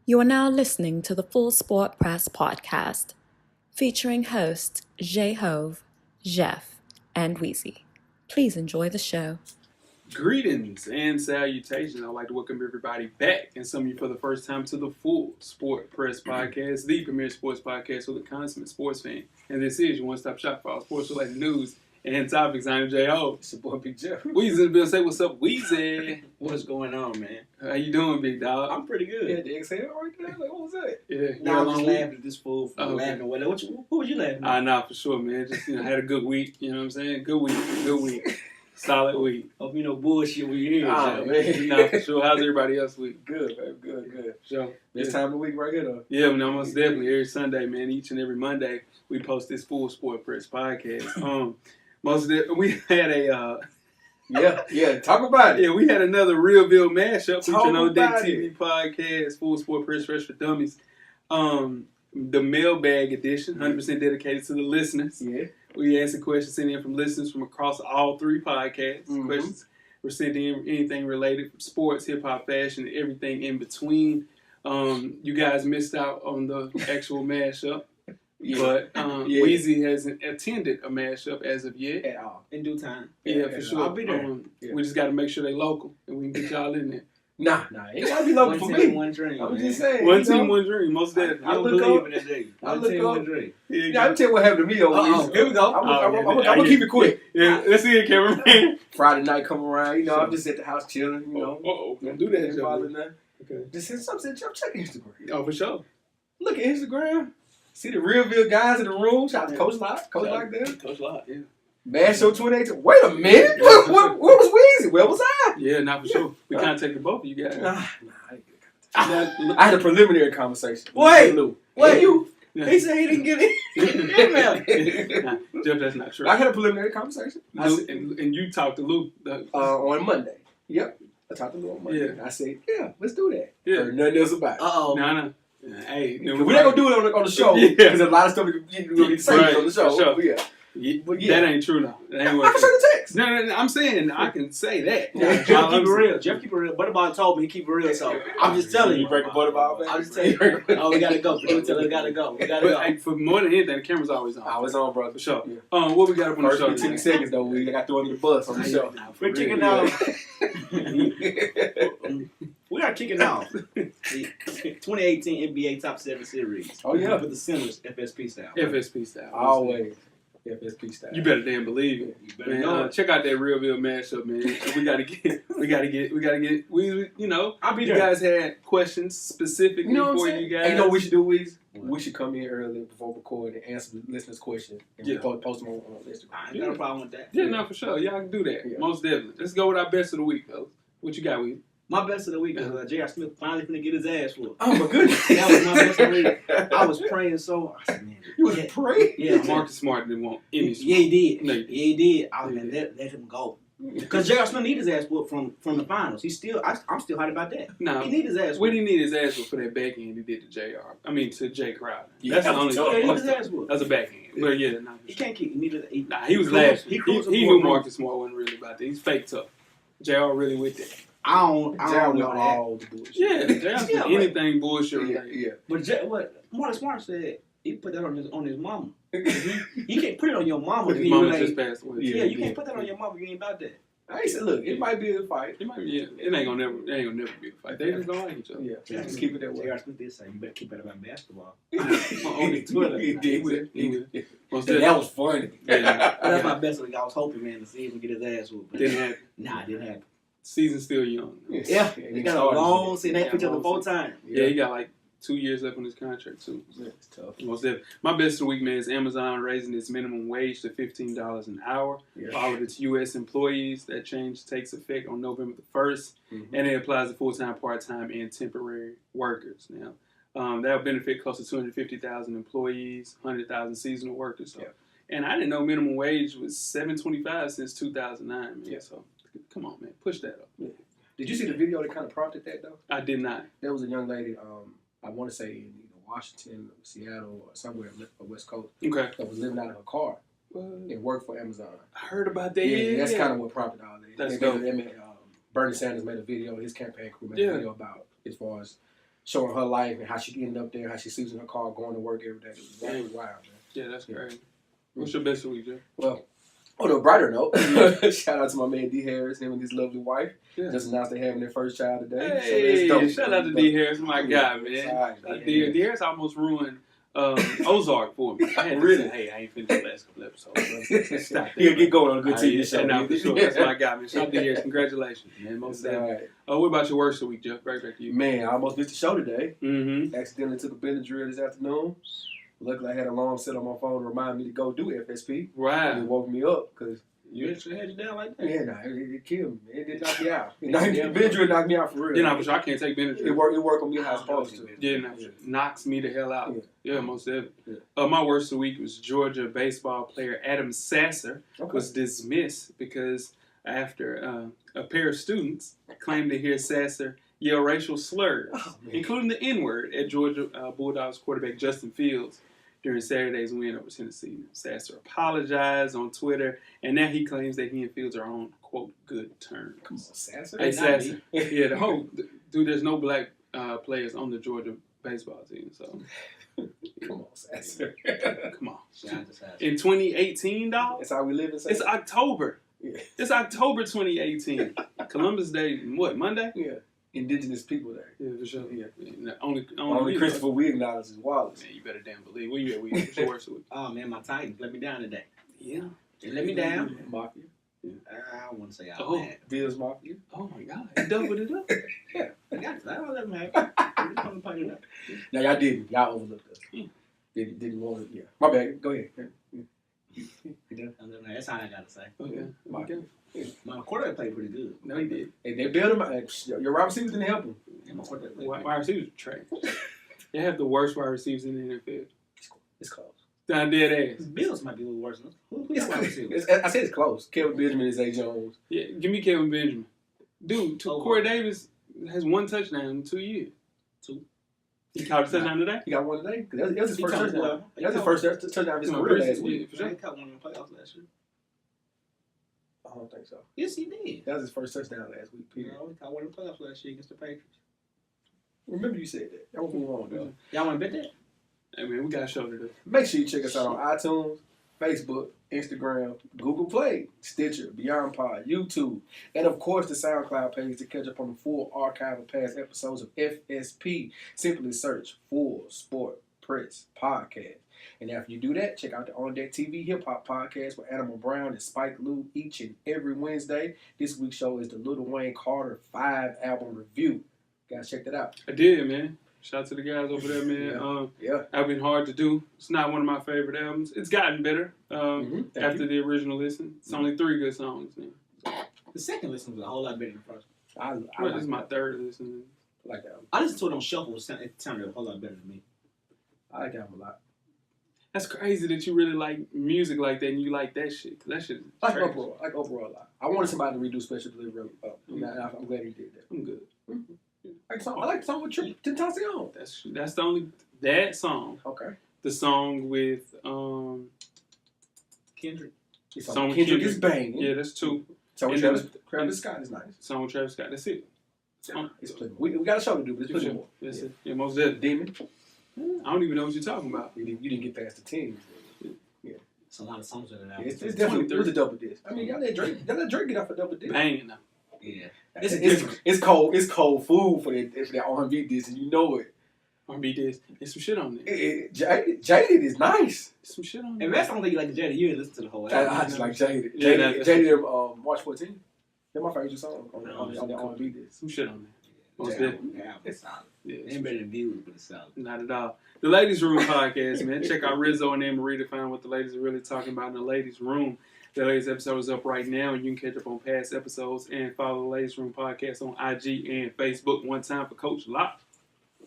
You are now listening to the Full Sport Press podcast, featuring hosts Jay Hove, Jeff, and Weezy. Please enjoy the show. Greetings and salutations. I'd like to welcome everybody back, and some of you for the first time, to the Full Sport Press podcast, the premier sports podcast for the consummate sports fan. And this is your one-stop shop for all sports-related news and topics. I'm Jay Hove. It's your boy Big Jeff. Weezy in the building. Say what's up, Weezy. What's going on, man? How you doing, big dog? I'm pretty good. Yeah, the exhale right there. Like, what was that? Yeah. Now I'm just long week? laughing at this fool for laughing. Who was you laughing at? Nah, for sure, man. Just had a good week. You know what I'm saying? Good week. Solid week. Hope you know bullshit we hear. Man. Nah, for sure. How's everybody else week? Good, baby. Good. Sure. This time of the week right here, though. Yeah, most definitely. Every Sunday, man, each and every Monday, we post this Full Sport Press podcast. We had a... Yeah, talk about it. Yeah, we had another Realville mashup featuring On Deck about TV podcast, Full Sport Press Fresh for Dummies. The mailbag edition, 100% dedicated to the listeners. Yeah. We answered questions sent in from listeners from across all three podcasts. Mm-hmm. Questions were sent in, anything related from sports, hip-hop, fashion, and everything in between. You guys missed out on the actual mashup. Yeah. But Weezy hasn't attended a mashup as of yet. At all. In due time. Yeah, for sure. I'll be there. We just got to make sure they local, and we can get y'all in there. Nah, it gotta be local for One team, me. one dream. I'm man. just saying. One team, one dream. Most definitely. I don't look believe up- in that day. I One look team, up- one dream. Yeah, I'm tell you what happened to me over Uh-oh. week. Here we go. I'm gonna keep it quick. Yeah, let's see it, cameraman. Friday night come around, I'm just at the house chilling, Don't do that, Ain't bothering Joe. nothing. Okay. Just send something, check Instagram. Oh, for sure. Look at Instagram. See the Realville guys in the room. Shout out to Coach Lock. Coach Lock there. Coach Lott, yeah. Mass Show 2018. Wait a minute. Where was Weezy? Where was I? Yeah, not for sure. We contacted both of you guys. Nah, I had a preliminary conversation. Wait, Lou. you? Yeah. He said he didn't get it. Nah, Jeff, that's not true. I had a preliminary conversation. And you talked to Luke. On Monday. Yep. I talked to Lou on Monday. Yeah. I said, yeah, let's do that. Yeah. Heard nothing else about it. Uh-oh. No. Hey, We're not going to do it on the show. Yeah. Because there's a lot of stuff you can say Right, on the show. for sure. But yeah. But yeah. That ain't true, though. That ain't I what can show the text. No, I'm saying I can say that. Yeah, Jeff keep it real. Jeff keep it real. Butterball told me he keep it real, so I'm just telling you. You break a butterball, man? I'm just telling you. Oh, we gotta go. We gotta go. But hey, for more than anything, the camera's always on. I was on, brother. For sure. Yeah. What we got up on the First show? 15 today? seconds, though, we got thrown under the bus on the show. We're kicking off. We are kicking off the 2018 NBA Top 7 Series. Oh, yeah. With the Sinners FSP style. FSP style. Always. FSP style. You better damn believe it. You better Man, know it. check out that Realville mashup, man. We gotta get. I'll be You there. guys had questions specifically You know what I'm for saying? you guys. Hey, you know what we should do, Weez? What? We should come in early before recording and answer the listeners' questions. And Yeah. post them on Instagram. I ain't got a problem with that. Yeah, no, for sure. Y'all can do that. Yeah. Most definitely. Let's go with our best of the week, fellas. What you got, Weez? My best of the week is J.R. Smith finally finna get his ass whooped. Oh, my goodness. That was my best of the week. I was praying so. I said, man. You was praying? Yeah, Marcus Smart didn't want any. Yeah, he did. No, Yeah, you he did. I was like, let him go. Because J.R. Smith need his ass whooped from the finals. He's still. I'm still hot about that. No. He need his ass What whooped. he need his ass for that backhand he did to JR. I mean, to Jay Crowder. Yeah, That's the that only was Yeah, he need tough. his ass whooped. That's a backhand. But yeah, nah, He can't keep. he was cruised- laughing. He He cruised knew Marcus Smart wasn't really about that. He's fake tough. JR really with that. I don't know that. all the bullshit. Yeah, JR's Yeah, anything bullshit Yeah, related. yeah. But what Marcus Smart said, he put that on his mama. You can't put it on your mama. if His you mama ain't- just passed away. Yeah, you Yeah. can't put that on your mama if you ain't about that. I ain't said, look, it might be a fight. It might be. Yeah, it ain't gonna never be a fight. They just don't like each other. Yeah, just keep it that way. J.R. Smith did say, you better keep it about basketball. On his Twitter. He did. Most That definitely. was funny. Yeah. That's my best week. I was hoping, man, to see him get his ass whooped. But Didn't happen. Nah, it didn't happen. Season's still young. Yeah, they got a long season. They Yeah, put each other long 4 times. Yeah, he got like 2 years left on his contract too. Yeah, it's tough. Most definitely. My best of the week, man, is Amazon raising its minimum wage to $15 an hour Yeah. for all of its U.S. employees. That change takes effect on November the 1st, and it applies to full-time, part-time, and temporary workers. Now, that will benefit close to 250,000 employees, 100,000 seasonal workers. So. Yeah. And I didn't know minimum wage was $7.25 since 2009, man. Yeah. So, come on, man, push that up. Yeah. Did you see the video that kind of prompted that, though? I did not. There was a young lady, I want to say in Washington, Seattle, or somewhere on the West Coast, Okay. that was living out of her car Well, and worked for Amazon. I heard about that. Yeah, that's kind of what prompted all that. That's They dope. made, Bernie Sanders made a video, his campaign crew made a video about as far as showing her life and how she ended up there, how she sleeps in her car, going to work every day. That was wild, man. Yeah, that's great. What's your best of the week, Jeff? Well, on a brighter note, shout out to my man D. Harris, him and his lovely wife. Yeah. Just announced they're having their first child today. Hey, so shout out to D. Harris, my guy, man. Right, D. Harris almost ruined Ozark for me. I had to say, hey, I ain't finished the last couple episodes. Stop that. He'll get going on a good TV show. Now, for sure. That's my guy, man. Shout out to D. Harris. Congratulations, man. Most definitely. What about your worst of the week, Jeff? Right back to you. Man, I almost missed the show today. Mm-hmm. Accidentally took a Benadryl this afternoon. Luckily, I had an alarm set on my phone to remind me to go do FSP. Wow. And it woke me up because... You actually had you down like that? Yeah, it killed me. It did knock me out. Benadryl knocked me out for real. You know, for sure, I can't take Benadryl. It worked on me how it's supposed to. Yeah, knocks me the hell out. Yeah, most definitely. Yeah. My worst of the week was Georgia baseball player Adam Sasser was dismissed because after a pair of students claimed to hear Sasser yell racial slurs, including the N-word, at Georgia Bulldogs quarterback Justin Fields during Saturday's win over Tennessee. Sasser apologized on Twitter, and now he claims that he and Fields are on, quote, good terms. Come on, Sasser. Hey, Sasser. Yeah, the whole... Dude, there's no black players on the Georgia baseball team, so... Come on, Sasser. Come on. Shout out to Sasser. In 2018, dog? That's how we live in Sasser. It's October. Yeah. It's October 2018. Columbus Day, what, Monday? Yeah. Indigenous people there. Yeah, for sure. Yeah. Only Christopher we acknowledge is Wallace. Man, you better damn believe. Where you at? What's your worst of the week? Oh, man, my Titans let me down today. Yeah. They let me down. Mafia. I wouldn't say all that. Bills Mafia. Oh, my God. He doubled it up. Yeah, I got it. I don't let them have it. No, y'all didn't. Y'all overlooked us. Didn't want it. Yeah. My bad. Go ahead. That's all I got to say. Okay. My quarterback played pretty good. No, he did. Hey, they built him. Your wide receivers didn't help him. Yeah, my quarterback played Wide receivers are trash. They have the worst wide receivers in the NFL. It's close. Down dead ass. Bills might be a little worse than us. Who's wide receivers? I said it's close. Kevin Benjamin is A. Jones. Yeah, give me Kevin Benjamin. Dude, Corey Davis has one touchdown in 2 years. He caught a touchdown today? He got one today. That was his first touchdown. Well. That was his first touchdown of his career last week. Yeah, for sure. He caught one in the playoffs last year. I don't think so. Yes, he did. That was his first touchdown last week. Period. No, he caught one in the playoffs last year against the Patriots. Remember you said that. That was wrong, though. Y'all want to bet that? Hey, man, we got a show today. Make sure you check us out on iTunes, Facebook, Instagram, Google Play, Stitcher, Beyond Pod, YouTube, and of course the SoundCloud page to catch up on the full archive of past episodes of FSP. Simply search Full Sport Press Podcast. And after you do that, check out the On Deck TV Hip Hop Podcast with Animal Brown and Spike Lee each and every Wednesday. This week's show is the Lil Wayne Carter 5 album review. Guys, check that out. I did, man. Shout out to the guys over there, man. I've been hard to do. It's not one of my favorite albums. It's gotten better after the original listen. It's only 3 good songs, man. The second listen was a whole lot better than the first. This is my third listen. I like that album. I listened to it on shuffle. It sounded a whole lot better than me. I like that album a lot. That's crazy that you really like music like that and you like that shit. Cause that shit is I like Oprah a lot. I wanted somebody to redo Special Delivery. I'm glad he did that. I'm good. I like the song with Tentacion. That's the only that song. Okay. The song with Kendrick. Kendrick is banging. Yeah, that's 2. So with Travis Scott is nice. Song with Travis Scott. That's it. It's we got a show to do, but it's plenty more. That's it. Yeah, most definitely. Demon. I don't even know what you're talking about. You didn't get past the 10. Yeah. It's a lot of songs in that. It's definitely it was a double disc. I mean, y'all let Drake get off a double disc. Banging now. Yeah. It's cold food for that R&B disc, and you know it. R&B disc. There's some shit on there. Jaded is nice. There's some shit on there. And that's the only thing you like Jaded. You didn't listen to the whole album. I just like Jaded. Yeah, Jaded March 14th. That's my favorite song on the R&B disc. Some shit on there. Most definitely. Yeah, it's solid. Yeah, It ain't better than Views, but it's solid. Not at all. The Ladies Room podcast, man. Check out Rizzo and Anne Marie to find what the ladies are really talking about in the Ladies Room. The latest episode is up right now, and you can catch up on past episodes and follow the Ladies Room podcast on IG and Facebook. One time for Coach Locke.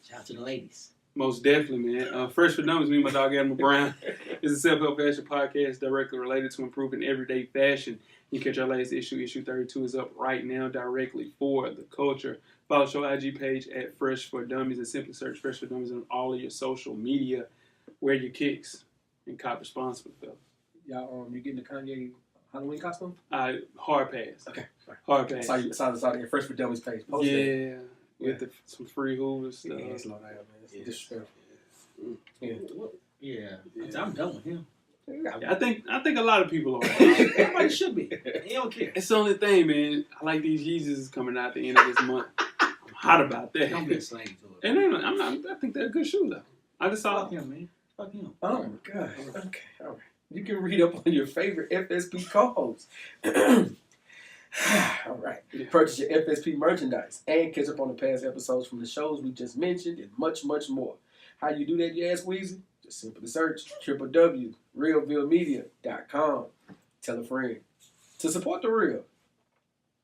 Shout out to the ladies. Most definitely, man. Fresh for Dummies, me and my dog Animal Brown. It's a self-help fashion podcast directly related to improving everyday fashion. You can catch our latest issue. Issue 32 is up right now directly for the culture. Follow the show IG page at Fresh for Dummies and simply search Fresh for Dummies on all of your social media. Wear your kicks and cop responsibly, though. Y'all, you getting the Kanye Halloween costume? Hard pass. Okay. Hard pass. Saw the Fresh for Dummies page. Post yeah. with some free hoovers stuff. Yeah, slow down, man. It's disrespectful. Yeah. I'm done with him. I think a lot of people are. Everybody should be. They don't care. It's the only thing, man. I like these Yeezys coming out at the end of this month. I'm hot about that. Don't be a slave to it. And I'm not. I think they're a good shoe though. I just saw Fuck him, man. Fuck him. Oh my God. Okay. All right. You can read up on your favorite FSP co-hosts. All right. Purchase your FSP merchandise and catch up on the past episodes from the shows we just mentioned and much, much more. How you do that, you ask, Weezy? Just simply search www.realvillemedia.com. Tell a friend to support the real.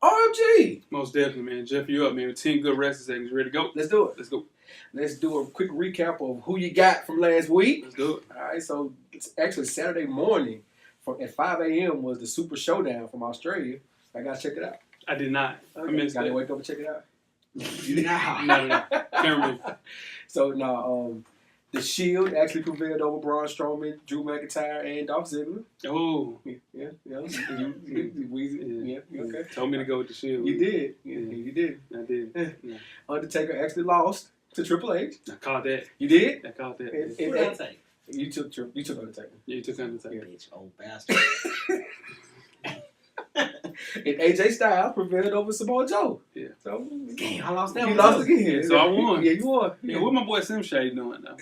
OMG! most definitely, man. Jeff, you up, man? With 10 good wrestling seconds. Ready to go? Let's do it. Let's go. Let's do a quick recap of who you got from last week. Let's do it. All right, so it's actually Saturday morning at 5 a.m. was the Super Showdown from Australia. I got to check it out. I did not. Okay. I missed Got to that. wake up and check it out. No. Can't remember. So, the Shield actually prevailed over Braun Strowman, Drew McIntyre, and Dolph Ziggler. Oh. Yeah. Weezy. Yeah, okay. Told me to go with the Shield. You did. Yeah, you did. I did. Yeah. Undertaker actually lost to Triple H. I caught that. You did? I caught that. And- Who did I take? You took Undertaker. Yeah, you took Undertaker. Bitch, old bastard. And AJ Styles prevailed over Samoa Joe. Yeah. So Damn, I lost that you one. lost too. again. Yeah, so I won. Yeah, you won. Yeah, what my boy Sim Shade doing though?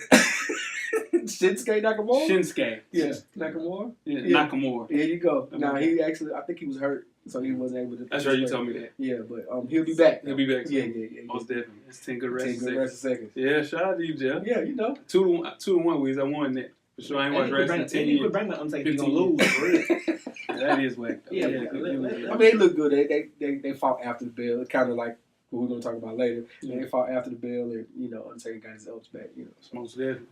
Shinsuke Nakamura. Shinsuke. Yeah, Nakamura. Yeah, Yeah. Nakamura. Here you go. Okay. Nah, he actually, I think he was hurt, so he wasn't able to. That's right, you told me that. Yeah, but he'll be back. He'll be back Yeah, soon. yeah. Most definitely. That's 10 good 10 wrestling good seconds. rest of seconds. Yeah, shout out to you, Jeff. Yeah, you know. 2-1, Weez. I won that. For sure, I ain't watched wrestling in 10 You could years. bring that Undertaker, you're 15 gonna lose, for real. That is whack. Yeah, I mean, they look good. They fought after the bell. It's kind of like what we're gonna talk about later. Yeah. They fought after the bell, and Undertaker got his elbows back. So. Most definitely.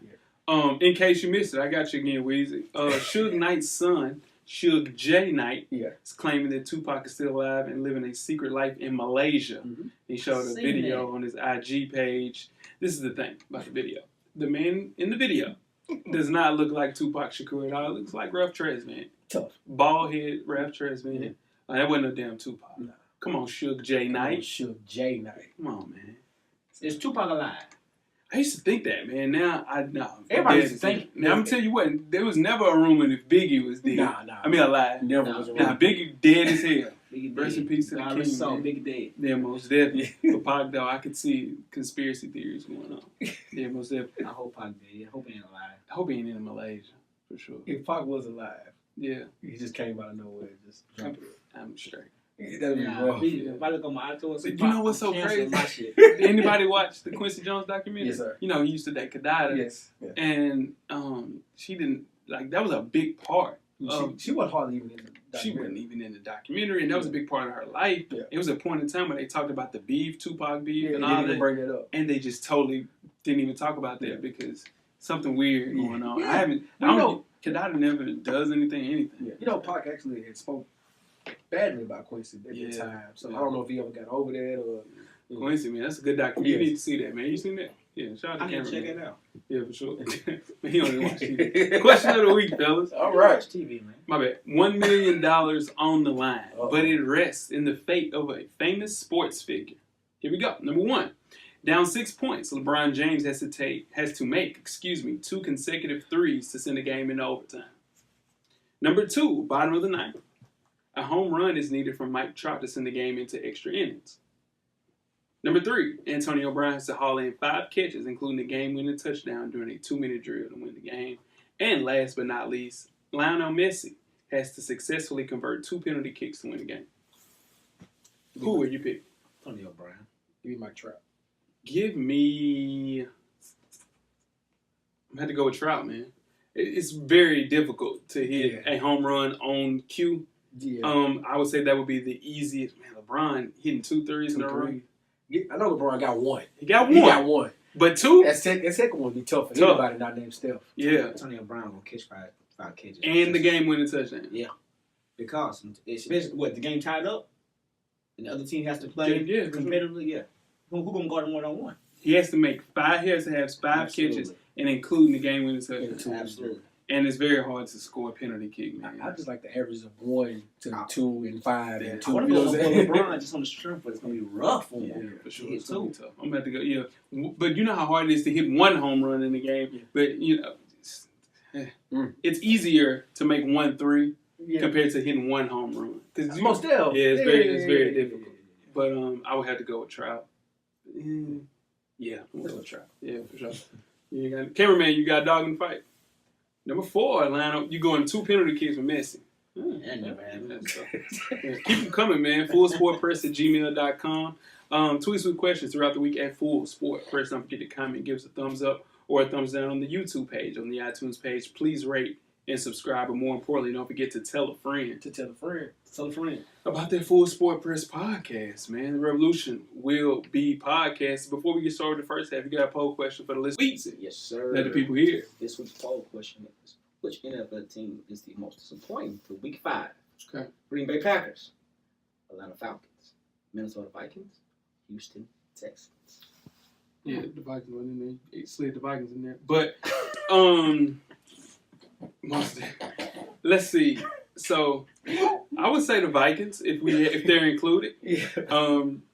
Yeah. In case you missed it, I got you again, Weezy. Suge Knight's son, Suge J. Knight, is claiming that Tupac is still alive and living a secret life in Malaysia. Mm-hmm. He showed a Seen video that. on his IG page. This is the thing about the video. The man in the video does not look like Tupac Shakur at all. It looks like Rough Trez, man. Tough. Bald head, Rough Trez, man. Yeah. That wasn't no damn Tupac. No. Come on, Suge J. Knight. Suge J. Knight. Come on, man. Is Tupac alive? I used to think that, man. Now I know. Everybody used to think it. Now I'm telling you what, there was never a rumor if Biggie was dead. Nah. I mean alive. Never Nah. was Now around. Biggie dead as hell. Biggie Rest dead. in peace to the God king, rest his soul, man. Biggie dead. Yeah, most definitely. For Pac though, I could see conspiracy theories going on. Yeah, most definitely. I hope Pac dead. I hope he ain't alive. I hope he ain't in Malaysia for sure. If Pac was alive, Yeah, he just came out of nowhere and just dropped it. I'm straight. That'd be Nah, rough. if I look on my iTunes, But you know what's so cancel crazy? my shit. Did anybody watch the Quincy Jones documentary? Yes, sir. You know, he used to date Kadada. Yes. Yeah. And she didn't that was a big part. She wasn't hardly even in the She documentary. wasn't even in the documentary, and that was a big part of her life. Yeah. It was a point in time when they talked about the beef, Tupac beef, Yeah, and they all didn't even that, bring that up. and they just totally didn't even talk about that Yeah. because something weird Yeah. going on. Yeah. I haven't. I You don't. Kadada never does anything. Yeah. Pac actually had spoke badly about Quincy at the Yeah. time, so I don't know if he ever got over that or. Quincy, man, that's a good documentary. Yes. You need to see that, man. You seen that? Yeah, shout out I to need to Cameron. check man. it out. Yeah, for sure. Man, he don't even watch TV. Question of the week, fellas. All I right. watch TV, man. My bad. $1 million on the line, Uh-oh. but it rests in the fate of a famous sports figure. Here we go. Number 1. Down 6 points, LeBron James has to make 2 consecutive threes to send the game into overtime. Number 2, bottom of the ninth. A home run is needed from Mike Trout to send the game into extra innings. Number 3, Antonio Brown has to haul in 5 catches, including the game-winning touchdown during a 2-minute drill to win the game. And last but not least, Lionel Messi has to successfully convert 2 penalty kicks to win the game. Who would you pick? Antonio Brown. Give me Mike Trout. Give me... I'm going to have to go with Trout, man. It's very difficult to hit a home run on cue. Yeah. I would say that would be the easiest. Man, LeBron hitting 2 threes in a row. I know LeBron got one. He got He one. got one. But 2? That second one would be tough for Tough. anybody not named Steph. Yeah. Antonio Brown will catch five catches. And the game-winning touchdown. Yeah. Because, especially, the game tied up, and the other team has to play Yeah, for sure. competitively, yeah. Who going to guard him one-on-one? He has to make 5. He has to have 5 catches, and including the game-winning touchdown. Absolutely. And it's very hard to score a penalty kick, man. I just like the average of 1 to 2 and 5 and 2. I want to go for LeBron just on the strength, but it's going to be rough on him. Yeah, for sure. It's going to be tough. I'm about to go, yeah. But you know how hard it is to hit one home run in the game? Yeah. But, you know, it's easier to make 1 3 compared to hitting one home run. Most definitely. Yeah, it's very difficult. But I would have to go with Trout. Yeah, I'm going to go with Trout. Yeah, for sure. Cameraman, you got a dog in the fight. Number 4, Atlanta. You going 2 penalty kicks with Messi. That never happened. Keep them coming, man. fullsportpress@gmail.com. Tweet us with questions throughout the week at fullsportpress. Don't forget to comment, give us a thumbs up or a thumbs down on the YouTube page, on the iTunes page. Please rate and subscribe. But more importantly, don't forget to tell a friend. Tell a friend. About that Full Sport Press podcast, man. The revolution will be podcast. Before we get started with the first half, you got a poll question for the listeners. Yes, sir. Let the people hear. This week's poll question is, which NFL team is the most disappointing through week 5? Okay. Green Bay Packers, Atlanta Falcons, Minnesota Vikings, Houston Texans. Yeah, the Vikings went in there. It slid the Vikings in there. But, let's see. So, I would say the Vikings if they're included. Yeah.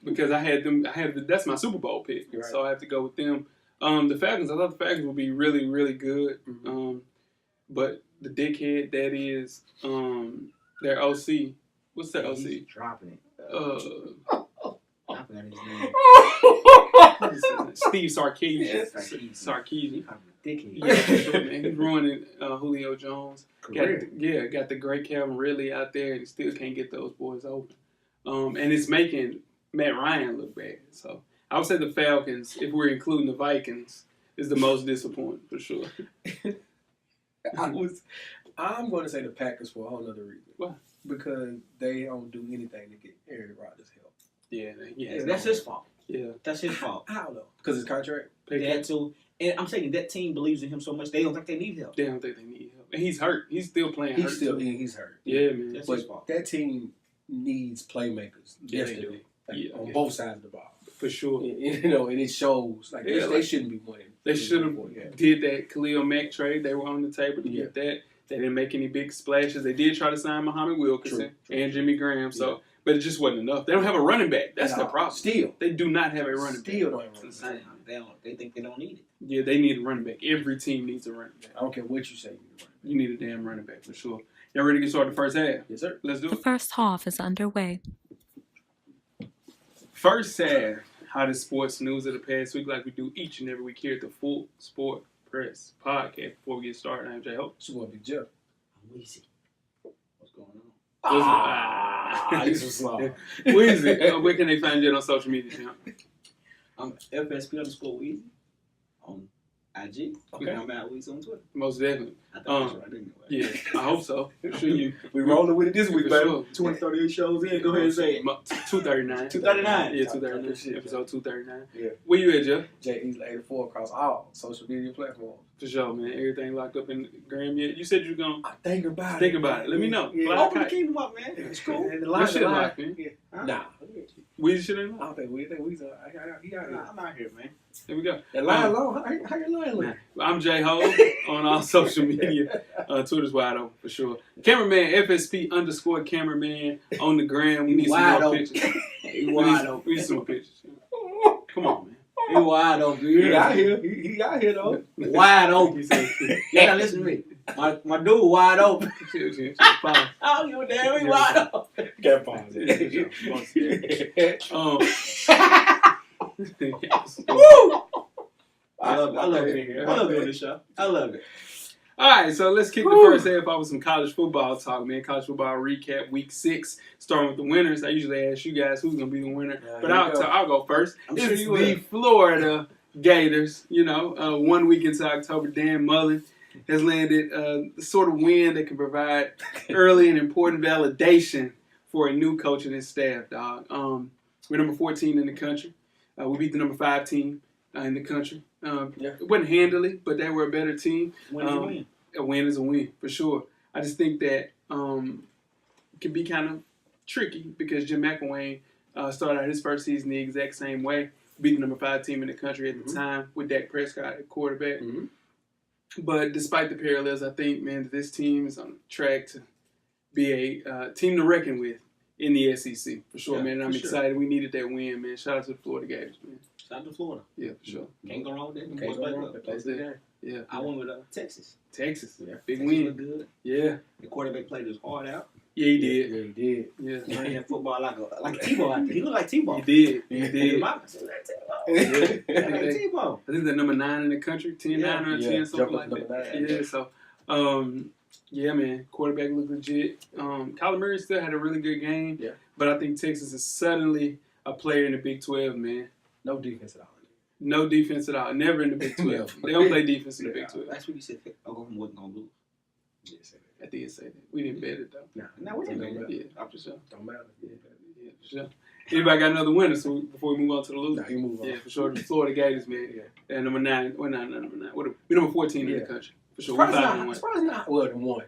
Because I had them. That's my Super Bowl pick. Right. So I have to go with them. The Falcons. I thought the Falcons would be really, really good. Mm-hmm. But the dickhead that is their OC. What's their OC? He's dropping it. I forgot his name. Steve Sarkisian. Sarkisian. Dickhead. Yeah, for sure, man. He's ruining Julio Jones. Career. Got the great Calvin Ridley out there, and he still can't get those boys open. And it's making Matt Ryan look bad. So I would say the Falcons, if we're including the Vikings, is the most disappointing for sure. I'm going to say the Packers for a whole other reason. Why? Because they don't do anything to get Aaron Rodgers help. Yeah. That's his fault. Yeah. That's his fault. How though? Because his contract. That too. And I'm saying that team believes in him so much they don't think they need help. They don't think they need help, and he's hurt. He's still playing. He's hurt. Yeah, man. That's but his fault. that team needs playmakers. Yeah, Yes, they do. On Yeah. both sides of the ball. For sure. You know, and it shows. Like they shouldn't be winning. They should have did that Khalil Mack trade. They were on the table to get that. They didn't make any big splashes. They did try to sign Muhammad Wilkerson and Jimmy Graham. So, but it just wasn't enough. They don't have a running back. That's the problem. Still, they do not have a running back. Still don't have a running back. They think they don't need it. Yeah, they need a running back. Every team needs a running back. I don't care what you say. You need a damn running back for sure. Y'all ready to get started the first half? Yes, sir. Let's do The it. first half is underway. First half, hottest sports news of the past week, like we do each and every week here at the Full Sport Press podcast. Before we get started, I'm Jay Hope. It's going to be Jeff. I'm Weezy. What's going on? This was slow. Weezy. Where can they find you on social media, Jim? I'm FSP_Weezy on IG. Okay. I'm at Weezy on Twitter. Most definitely. I think that's right anyway. Yeah, I hope so. Sure you. We rolling with it this week, For baby. sure. 238 shows in. Go ahead and say it. 239. 239. Yeah, 239. Episode 239. Yeah. Where you at, Jeff? JE84 across all social media platforms. For sure, man. Everything locked up in Graham yet? You said you were going to Think about it. think about it. Let me know. Yeah. Fly Open the kite. kingdom up, man. It's cool. And the Your line, shit locked, man. Yeah. Huh? Nah. Weezy shit ain't I locked. don't think we he out here. I'm out here, man. There we go. That line low. How your line look? I'm J Ho on all social media. Twitter's wide open for sure. Cameraman FSP_cameraman on the gram. We need some Wide more open. pictures. He wide open. We need some more pictures. Come on, man. He wide open. He out here. He out here though. Wide open. He said, You gotta listen to me. My dude wide open. chill. I don't give a damn. He wide open. Can't pause it. Woo! I love it here. I love doing this show. I love it. All right, so let's kick the first half off with some college football talk, man. College football recap, week 6, starting with the winners. I usually ask you guys who's going to be the winner, but I'll go first. I'm sure It's you the will. Florida Gators. 1 week into October, Dan Mullen has landed the sort of win that can provide early and important validation for a new coach and his staff, dog. We're number 14 in the country. We beat the number 5 team in the country. It wasn't handily, but they were a better team. Win is a win. A win is a win, for sure. I just think that it can be kind of tricky because Jim McElwain started out his first season the exact same way, beat the number 5 team in the country at the time with Dak Prescott at quarterback. But despite the parallels, I think, man, that this team is on track to be a team to reckon with in the SEC for sure, man. And I'm excited. We needed that win, man. Shout out to the Florida Gators, man. Shout out to Florida. Yeah, for sure. Can't go wrong with that. Can't go wrong with that. Yeah. I went with Texas. Texas, Yeah, big Texas win. looked good. Yeah. The quarterback played his heart out. Yeah, he did. Yeah, he did. Yeah. He ran that football like Tebow out there. He looked like Tebow. He did. He Yeah. did. I Yeah. like Tebow. I think they're number 9 in the country, 10, 9 or 10, something jump like up to that. number 9. Yeah, so, yeah, man, quarterback looked legit. Kyler Murray still had a really good game, but I think Texas is suddenly a player in the Big 12, man. No defense at all. No defense at all. Never in the Big 12. They don't play defense in the Big 12. Last week you said Oklahoma wasn't going to lose. I did say that. We didn't bet it, though. No, we didn't bet it. Yeah, for sure. Don't matter. Yeah, for sure. Anybody got another winner before we move on to the loser? Nah, you move on. Yeah, for sure. The Florida Gators, man. Yeah. And number 9. We're not number 9. We're number 14 in the country. For sure. Surprise not. Well,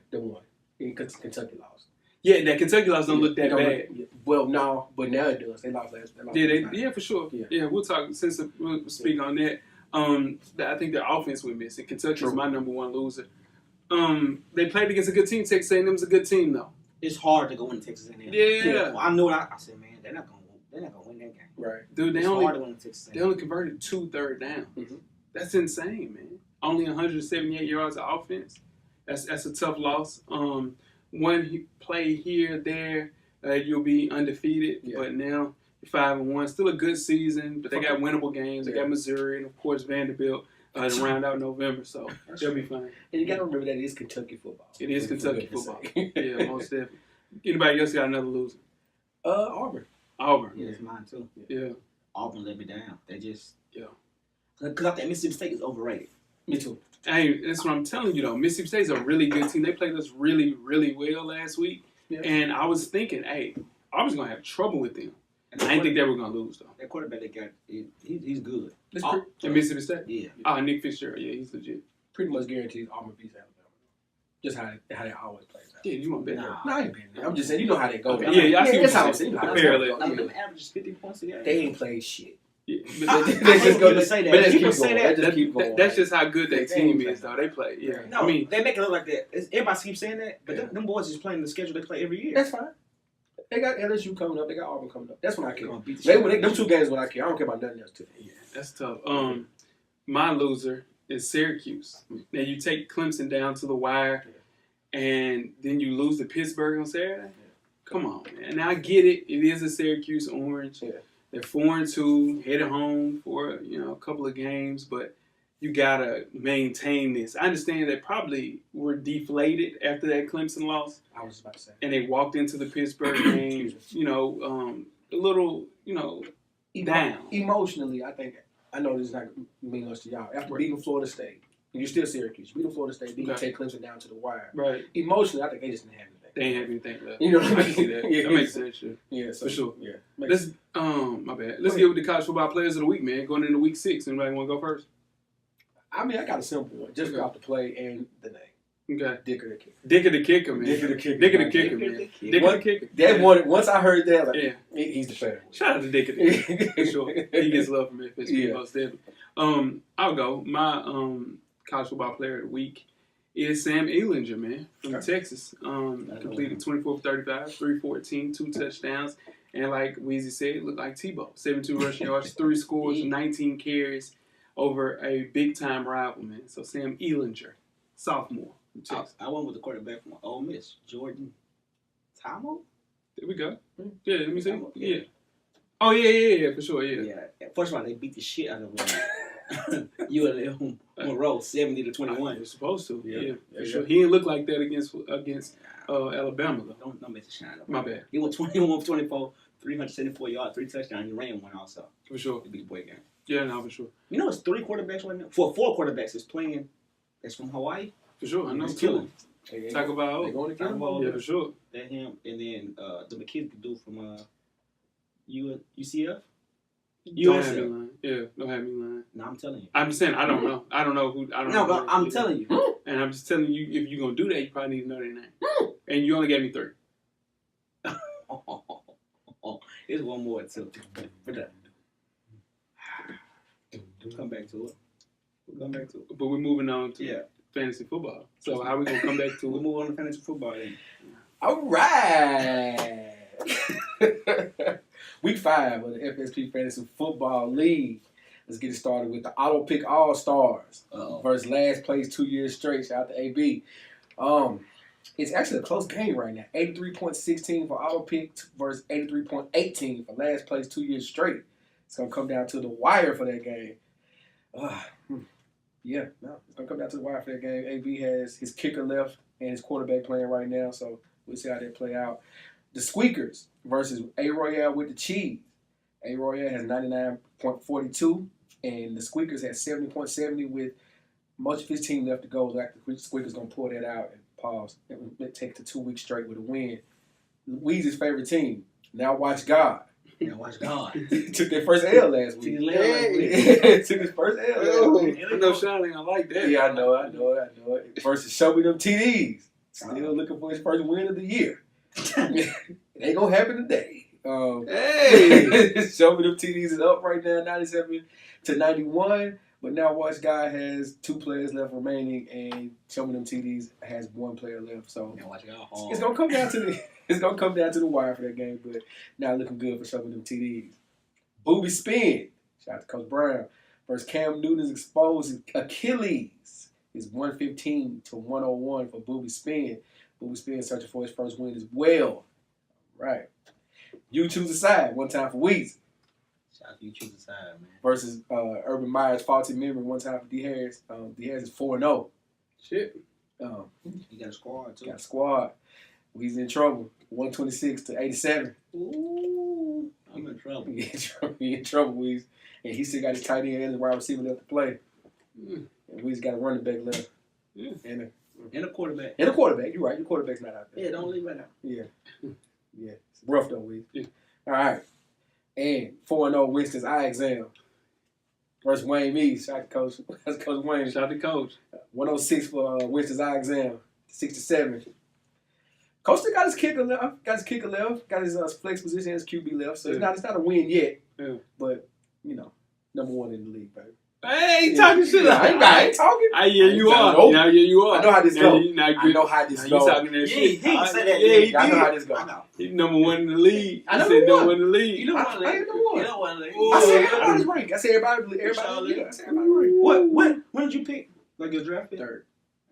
the one. Kentucky lost. Yeah, that Kentucky loss don't look that bad. Well, no, but now it does. They lost last. Yeah, for sure. Yeah, we'll talk. Since we'll speak on that. I think their offense went missing. Kentucky's my number 1 loser. They played against a good team. Texas A&M was a good team, though. It's hard to go into Texas A&M. Yeah. Well, I know. I said, man, they're not gonna win that game. Right, dude. They hard to win Texas A&M. They only converted 2 third downs. Mm-hmm. That's insane, man. Only 178 yards of offense. That's a tough loss. One play here, there, you'll be undefeated. Yeah. But now you're 5-1. Still a good season, but they got winnable games. They got Missouri and of course Vanderbilt to round out November, so they'll be fine. And you got to remember that it is Kentucky football. It is Kentucky football. Yeah, most definitely. Anybody else got another loser? Auburn. Yeah, it's mine too. Yeah. Auburn let me down. They just because I think Mississippi State is overrated. Me too. Hey, that's what I'm telling you, though. Mississippi State's a really good team. They played us really, really well last week. Yeah. And I was thinking, hey, I was going to have trouble with them. And I didn't think they were going to lose, though. That quarterback they got, he's good. In Mississippi State? Yeah. Oh, Nick Fitzgerald. Yeah, he's legit. Pretty much guarantees Auburn beats Alabama. Just how they always play. Yeah, you want to bet that? No, I ain't betting that. I'm just saying, you know how they go. Okay. Yeah, I see that's what how you're I'm saying. Alabama averages 50 points a game. They ain't played shit. Yeah, they just go to say that. That's just how good that team is, though. They play. Yeah. No, I mean, they make it look like that. Everybody keeps saying that, but them boys just playing the schedule they play every year. That's fine. They got LSU coming up. They got Auburn coming up. That's when I care. Them 2 games when I care. I don't care about nothing else today. Yeah, that's tough. My loser is Syracuse. Now you take Clemson down to the wire, and then you lose to Pittsburgh on Saturday. Come on, man. Now I get it. It is a Syracuse Orange. Yeah. They're 4-2, headed home for a couple of games, but you gotta maintain this. I understand they probably were deflated after that Clemson loss. I was about to say, and they walked into the Pittsburgh game, a little, down emotionally. I know this is not mean much to y'all. After beating Florida State, and you're still Syracuse, beating Florida State, take Clemson down to the wire. Right. Emotionally, I think they just didn't have anything. They ain't have anything left. You know what I mean? I can see that. That makes sense. Sure. Yeah, so, for sure. Yeah. Let's my bad. Let's get with the college football players of the week, man. Going into week 6. Anybody want to go first? I mean, I got a simple one. Just off the play and the name. Okay. Dicker the Kicker. Dicker the Kicker, man. Dicker the Kicker, man. Dicker the Kicker. That one. Once I heard that, like, he's the favorite. Shout out to Dicker the Kicker for sure. He gets love from FSU most definitely. I'll go. My college football player of the week is Sam Ehlinger, man, from Texas. Completed 24 for 35, 314, 2 touchdowns. And like Weezy said, it looked like Tebow. 72 rushing yards, 3 scores, 19 carries over a big-time rival, man. So Sam Ehlinger, sophomore from Texas. I went with the quarterback from Ole Miss, Jordan Tamo. There we go. Yeah, let me see. Yeah. Oh, yeah, for sure, yeah. First of all, they beat the shit out of ULM Monroe, 70-21. You're supposed to, yeah, for sure. He didn't look like that against Alabama, though. Don't make it shine. My bad. He went 21 for 24, 374 yards, 3 touchdowns. He ran one also. For sure. The big boy game. Yeah, no, for sure. You know, it's 3 quarterbacks right now. 4 quarterbacks is playing. That's from Hawaii. For sure, I know. Killing. Talk about they going to kill him. Yeah, for sure. That him, and then the McKinney dude from UCF. Don't have me lying. Yeah, don't have me lying. No, I'm telling you. I'm just saying I don't know. I don't know who. I don't know. No, but I'm telling you. And I'm just telling you, if you're gonna do that, you probably need to know their name. And you only gave me 3. There's one more too. Come back to it. But we're moving on to fantasy football. So how we gonna come back to We'll it? move on to fantasy football then. All right. Week 5 of the FSP Fantasy Football League. Let's get it started with the Auto Pick All Stars versus last place 2 years straight. Shout out to AB. It's actually a close game right now. 83.16 for Auto Pick versus 83.18 for last place 2 years straight. It's gonna come down to the wire for that game. It's gonna come down to the wire for that game. AB has his kicker left and his quarterback playing right now, so we'll see how they play out. The Squeakers versus A Royale with the Cheese. A Royale has 99.42, and the Squeakers has 70.70 with much of his team left to go. Like the Squeakers gonna pull that out and pause and take the 2 weeks straight with a win. Weezy's favorite team. Now watch God. Now watch God. Took their first L last week. Took his first L last week. I know Sean ain't gonna like that. Yeah, I know it. Versus Show Me Them TDs. Still looking for his first win of the year. It ain't gonna happen today. Show Me Them TDs is up right now, 97-91. But now Watch God has 2 players left remaining, and Show Me Them TDs has 1 player left. So it's gonna come down to the wire for that game, but now looking good for Show Me Them TDs. Booby Spin, shout out to Coach Brown, versus Cam Newton's exposed Achilles is 115-101 for Booby Spin. Booby Spin searching for his first win as well. Right. You choose a side. One time for Weezy. Shout out to You Choose a Side, man. Versus Urban Meyer's faulty memory. One time for D Harris. D Harris is 4-0. Shit. You got a squad too. Got a squad. Weezy in trouble. 126-87. Ooh, I'm in trouble. He in trouble, Weezy. And he still got his tight end and his wide receiver left to play. And Weezy got a running back left. And a quarterback. And a quarterback. You're right. Your quarterback's not out there. Yeah, don't leave right now. Yeah. It's rough though, Weezy. Yeah. All right. And 4-0 Winston's eye exam versus Wayne Meese. Shout out to Coach. That's Coach Wayne. Shout out to Coach. 106 for Winston's eye exam. 67. Coach still got his kicker left. Got his flex position as QB left. So it's not a win yet. Yeah. But number 1 in the league, baby. Hey, talking shit. I ain't talking. You are. Now you are. I know how this goes. I know how this goes. You talking that shit. He didn't say that. I know how this goes. He's number 1 in the league. I said number 1 in the league. You know what? I ain't number 1. You know what? I said everybody's ranked. I said everybody ranked. What? When did you pick? Like your draft pick? 3rd.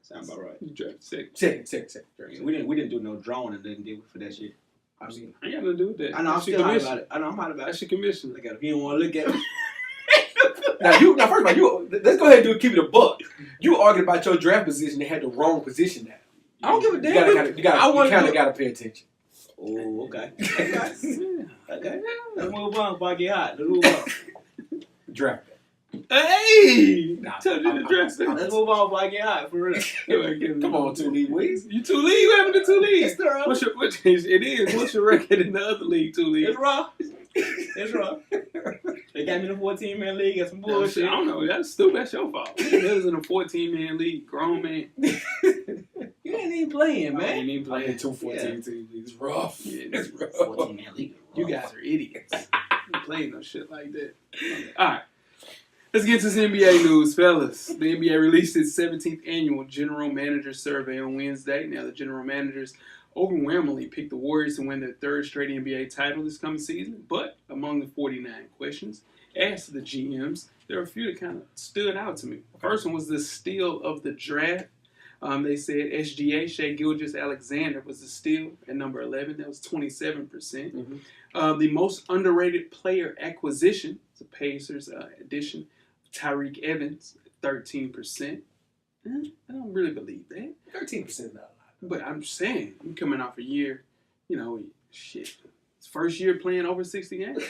Sound about right. You draft 2nd. Second. We didn't do no drawing and didn't deal for that shit. I mean, I ain't got nothing to do with that. I know. I'm still hot about it. I know. I'm hot about it. That's your commission. Look at it. If you don't want to look at it. Now, first of all, let's go ahead and keep it a buck. You argued about your draft position and had the wrong position now. I don't give a damn. You kind of got to pay attention. Oh, okay. Okay. Let's move on before I get hot. Let's move on. Draft. Hey! Tell you to draft. Let's move on before I get hot, for real. Come on, 2 league Weez. You 2 league? What happened to 2 leagues? It is. What's your record in the other league, 2 leagues? It's raw. It's raw. They got me in a 14-man league. Got some bullshit. I don't know. That's stupid. That's your fault. It was in a 14-man league. Grown man. You ain't even playing, man. You ain't even playing. I'm 2 14 teams. It's rough. Yeah, it's rough. 14-man league. You guys are idiots. You playing no shit like that. All right. Let's get to some NBA news, fellas. The NBA released its 17th annual General Manager Survey on Wednesday. Now, the general managers overwhelmingly picked the Warriors to win their 3rd straight NBA title this coming season. But among the 49 questions asked to the GMs, there are a few that kind of stood out to me. The first one was the steal of the draft. They said SGA, Shai Gilgeous-Alexander, was the steal at number 11. That was 27%. Mm-hmm. The most underrated player acquisition, the Pacers addition, Tyreke Evans, 13%. I don't really believe that. 13% not a lot. But I'm just saying, I'm coming off a year, shit. His first year playing over 60 games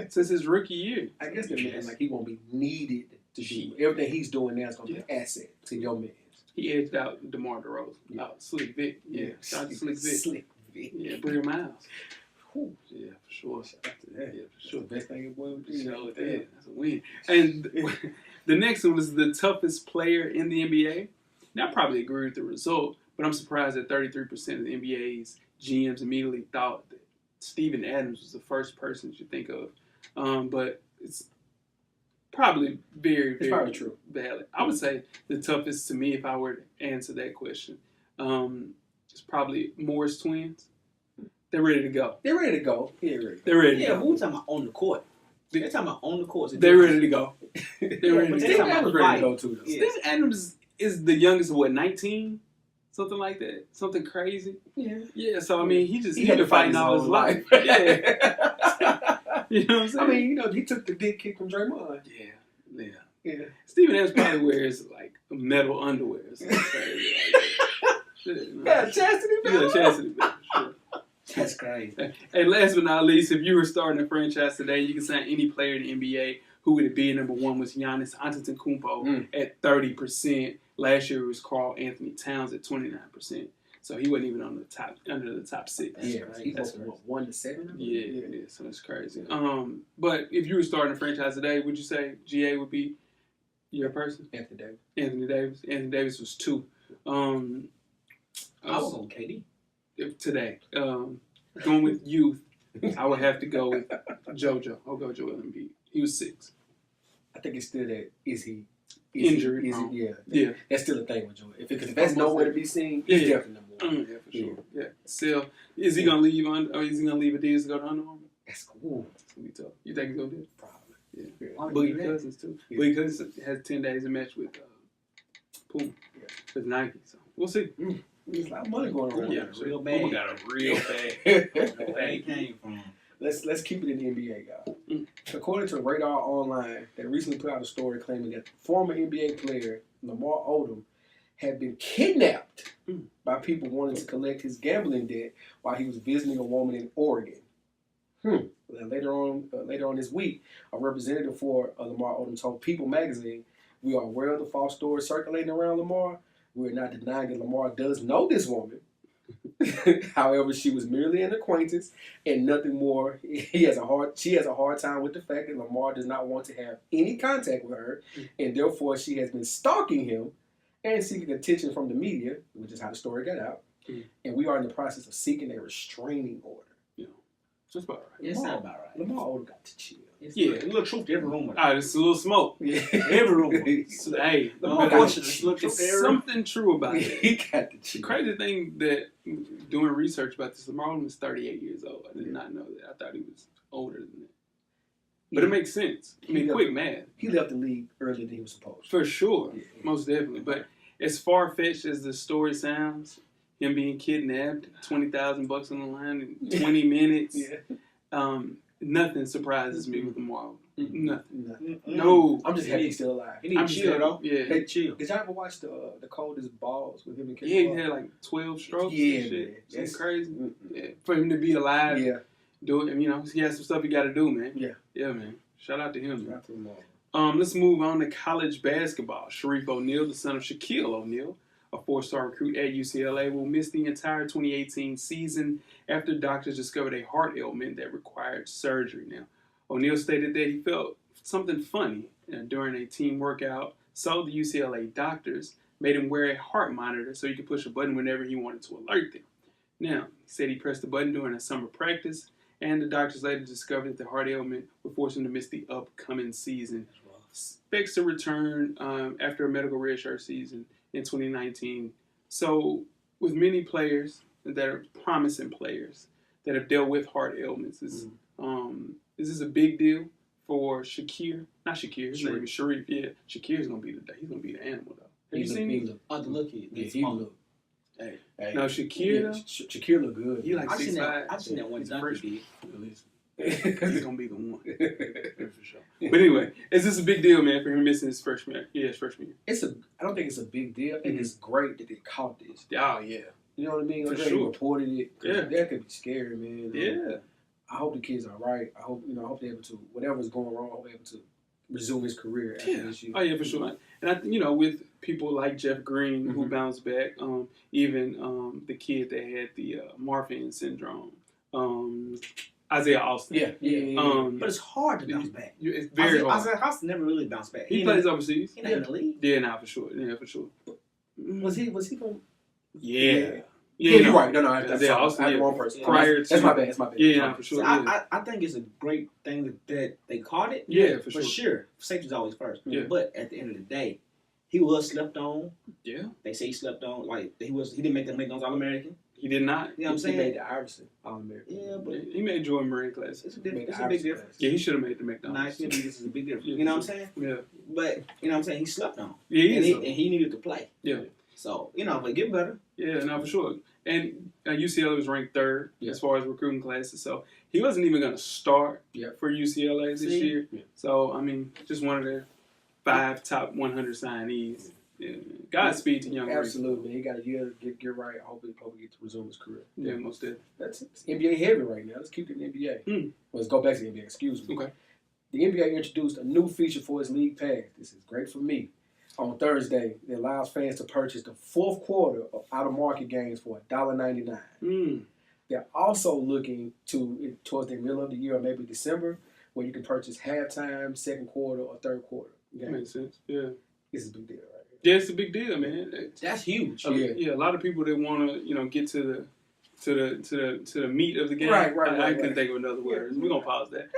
since his rookie year. I guess the man, he won't be needed to do everything he's doing now is going to be an asset to your man. He edged out DeMar DeRozan. Yeah. Slick Vic. Yeah. Shout out to Slick Vic. Slick Vic. Yeah, Brio Miles. Whew. Yeah, for sure. Shout out to that. Yeah, for sure. That's the best thing your boy would do. That's a win. And the next one was the toughest player in the NBA. Now, I probably agree with the result, but I'm surprised that 33% of the NBA's GMs immediately thought that Steven Adams was the first person you think of. But Probably very, It's very probably true. valid. I would say the toughest to me, if I were to answer that question, is probably Morris twins. They're ready to go. They're ready to go. Yeah, ready. They're ready to Yeah, go. but we're talking about on the court. They're talking about on the court. They're ready to go. They're ready to but go. Steve Adams ready to go too. Though. Yeah. Steve Adams is the youngest, 19? Something like that. Something crazy. Yeah. Yeah, so I mean, he had been fighting all his life. Yeah. You know what I'm saying? I mean, he took the dick kick from Draymond. Yeah. Steven Adams probably wears like metal underwear or something crazy like that. Shit, you know? Yeah, chastity belt. Yeah, chastity belt, sure. That's crazy. Hey, last but not least, if you were starting a franchise today, you can sign any player in the NBA. Who would it be? Number one was Giannis Antetokounmpo at 30%. Last year it was Karl Anthony Towns at 29%. So he wasn't even under the top 6. Yeah, he That's goes from 1 to 7. Yeah, so that's crazy. But if you were starting a franchise today, would you say GA would be your person? Anthony Davis. Anthony Davis was 2. I was on KD. Today. Going with youth, I would have to go with JoJo. I'll go Joel Embiid. He was 6. I think it's still that. Is he Injury? Yeah. That's still a thing with Joel. If that's nowhere to be seen, he's definitely number 1. Yeah, for sure. Yeah. Still, is he gonna leave Adidas to go to Under Armour? That's cool. It's gonna be tough. You think he's gonna do it? Probably. Yeah. Why would Boogie he do that? Cousins too. Yeah. Boogie Cousins has 10 days to match with Puma. Yeah. With Nike. So we'll see. There's a lot of money going around. Yeah, real Puma bad. got a real bag. Where he came from. Let's keep it in the NBA, guys. According to Radar Online, they recently put out a story claiming that former NBA player Lamar Odom had been kidnapped by people wanting to collect his gambling debt while he was visiting a woman in Oregon. Later on this week, a representative for Lamar Odom told People magazine, "We are aware of the false stories circulating around Lamar. We're not denying that Lamar does know this woman. However, she was merely an acquaintance and nothing more. She has a hard time with the fact that Lamar does not want to have any contact with her, and therefore she has been stalking him and seeking attention from the media," which is how the story got out. And we are in the process of seeking a restraining order. That's about right. Yeah, it sounds about right. Lamar Odom got to chill. It's Yeah. a little truth to every rumor. All right, it's a little smoke. Yeah. Every rumor. So, hey, Lamar there's Odom. something true about it. He got to The chill. crazy thing that doing research about this, Lamar Odom is 38 years old. I did not know that. I thought he was older than that. But it makes sense. I mean, quick math. He left the league earlier than he was supposed to. For sure. Yeah. Most definitely. But as far-fetched as the story sounds, him being kidnapped, $20,000 on the line in 20 minutes, nothing surprises me with Lamar Odom. Nothing. No. I'm just happy he's still alive. He need I'm to just chill, happy. though. Yeah. Hey, chill. Did y'all ever watch the Coldest Balls with him and Kevin? Yeah, he had like 12 strokes Yeah, and shit. man. That's crazy. Yeah. For him to be alive, do it. And, he has some stuff he got to do, man. Yeah. Yeah, man. Shout out to him, man. Shout out to Lamar. Let's move on to college basketball. Sharif O'Neal, the son of Shaquille O'Neal, a 4-star recruit at UCLA, will miss the entire 2018 season after doctors discovered a heart ailment that required surgery. Now, O'Neal stated that he felt something funny during a team workout, so the UCLA doctors made him wear a heart monitor so he could push a button whenever he wanted to alert them. Now, he said he pressed the button during a summer practice, and the doctors later discovered that the heart ailment would force him to miss the upcoming season. Expects to return after a medical redshirt season in 2019. So, with many players that are promising players that have dealt with heart ailments, is this a big deal for Shakir? Not Shakir, his name is Sharif. Yeah, Shakir's gonna be the animal though. Have you seen him? Look at Yeah, he look. Hey. No, Shakir. Yeah, Shakir look good. He like I've seen 6'5". I've seen that one He's dunk fresh. he He's gonna be the one for sure. But anyway, is this a big deal, man, for him missing his freshman year? I don't think it's a big deal. I think it's great that they caught this. Oh yeah. You know what I mean? For Like, sure. They reported it. Yeah. That could be scary, man. Yeah. I hope the kid's all right. I hope they're able to, whatever's going wrong, I hope they're able to resume his career after this year. Oh yeah, for sure. And I with people like Jeff Green who bounced back, even the kid that had the Marfan syndrome, Isaiah Austin. Yeah. But it's hard to bounce back. It's very hard. Isaiah Austin never really bounced back. He plays overseas. He not in the league. Yeah, nah, for sure. Yeah, for sure. Was he going? Yeah. Yeah, you're right. No, yeah, that's Austin, I'm the yeah. wrong person. Prior That's my bad. That's my bad. Yeah, for sure. See, Yeah, I think it's a great thing that they caught it. Yeah, for For sure. sure. Safety's always first. Yeah. But at the end of the day, he was slept on. yeah. They say he slept on. Like he didn't make them McDonald's All-American. He did not. You know what I'm He saying? made the Iverson All-American. Yeah, but He made Jordan Murray class. it's a Made the big Iverson difference. class. Yeah, he should have made the McDonald's. Nice, this is a big difference. Yeah, You know what for I'm saying? Yeah, But you know what I'm saying? He slept on. yeah, he and, is. and he needed to play. Yeah. So but get better. Yeah, no, for sure. And UCLA was ranked third Yeah. as far as recruiting classes, so he wasn't even going to start Yeah. for UCLA this See? year. Yeah. So, I mean, just one of their 5 top 100 signees. Yeah. Godspeed to young Reese. Absolutely, man. He got a year to get right. I hope he gets to resume his career. Yeah, most definitely. That's it. It's NBA heavy right now. Let's keep it in the NBA. Mm. Let's go back to the NBA. Excuse me. Okay. The NBA introduced a new feature for its league pass. This is great for me. On Thursday, it allows fans to purchase the fourth quarter of out-of-market games for $1.99. Mm. They're also looking towards the middle of the year or maybe December, where you can purchase halftime, second quarter, or third quarter games. Makes sense. Yeah. This is a big deal, right? Yeah, it's a big deal, man. That's huge. Yeah, a lot of people that want to, get to the meat of the game. Right, I couldn't think of another word. We're gonna pause that.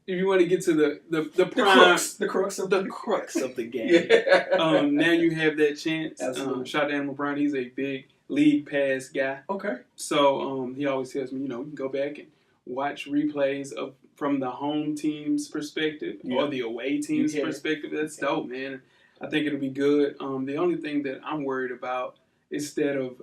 If you want to get to the prime, The crux of the crux of the game. Yeah. Now you have that chance. Absolutely. Shout out to Animal Brown. He's a big league pass guy. Okay. So he always tells me, you can go back and watch replays from the home team's perspective or the away team's perspective. That's dope, man. I think it'll be good. The only thing that I'm worried about instead of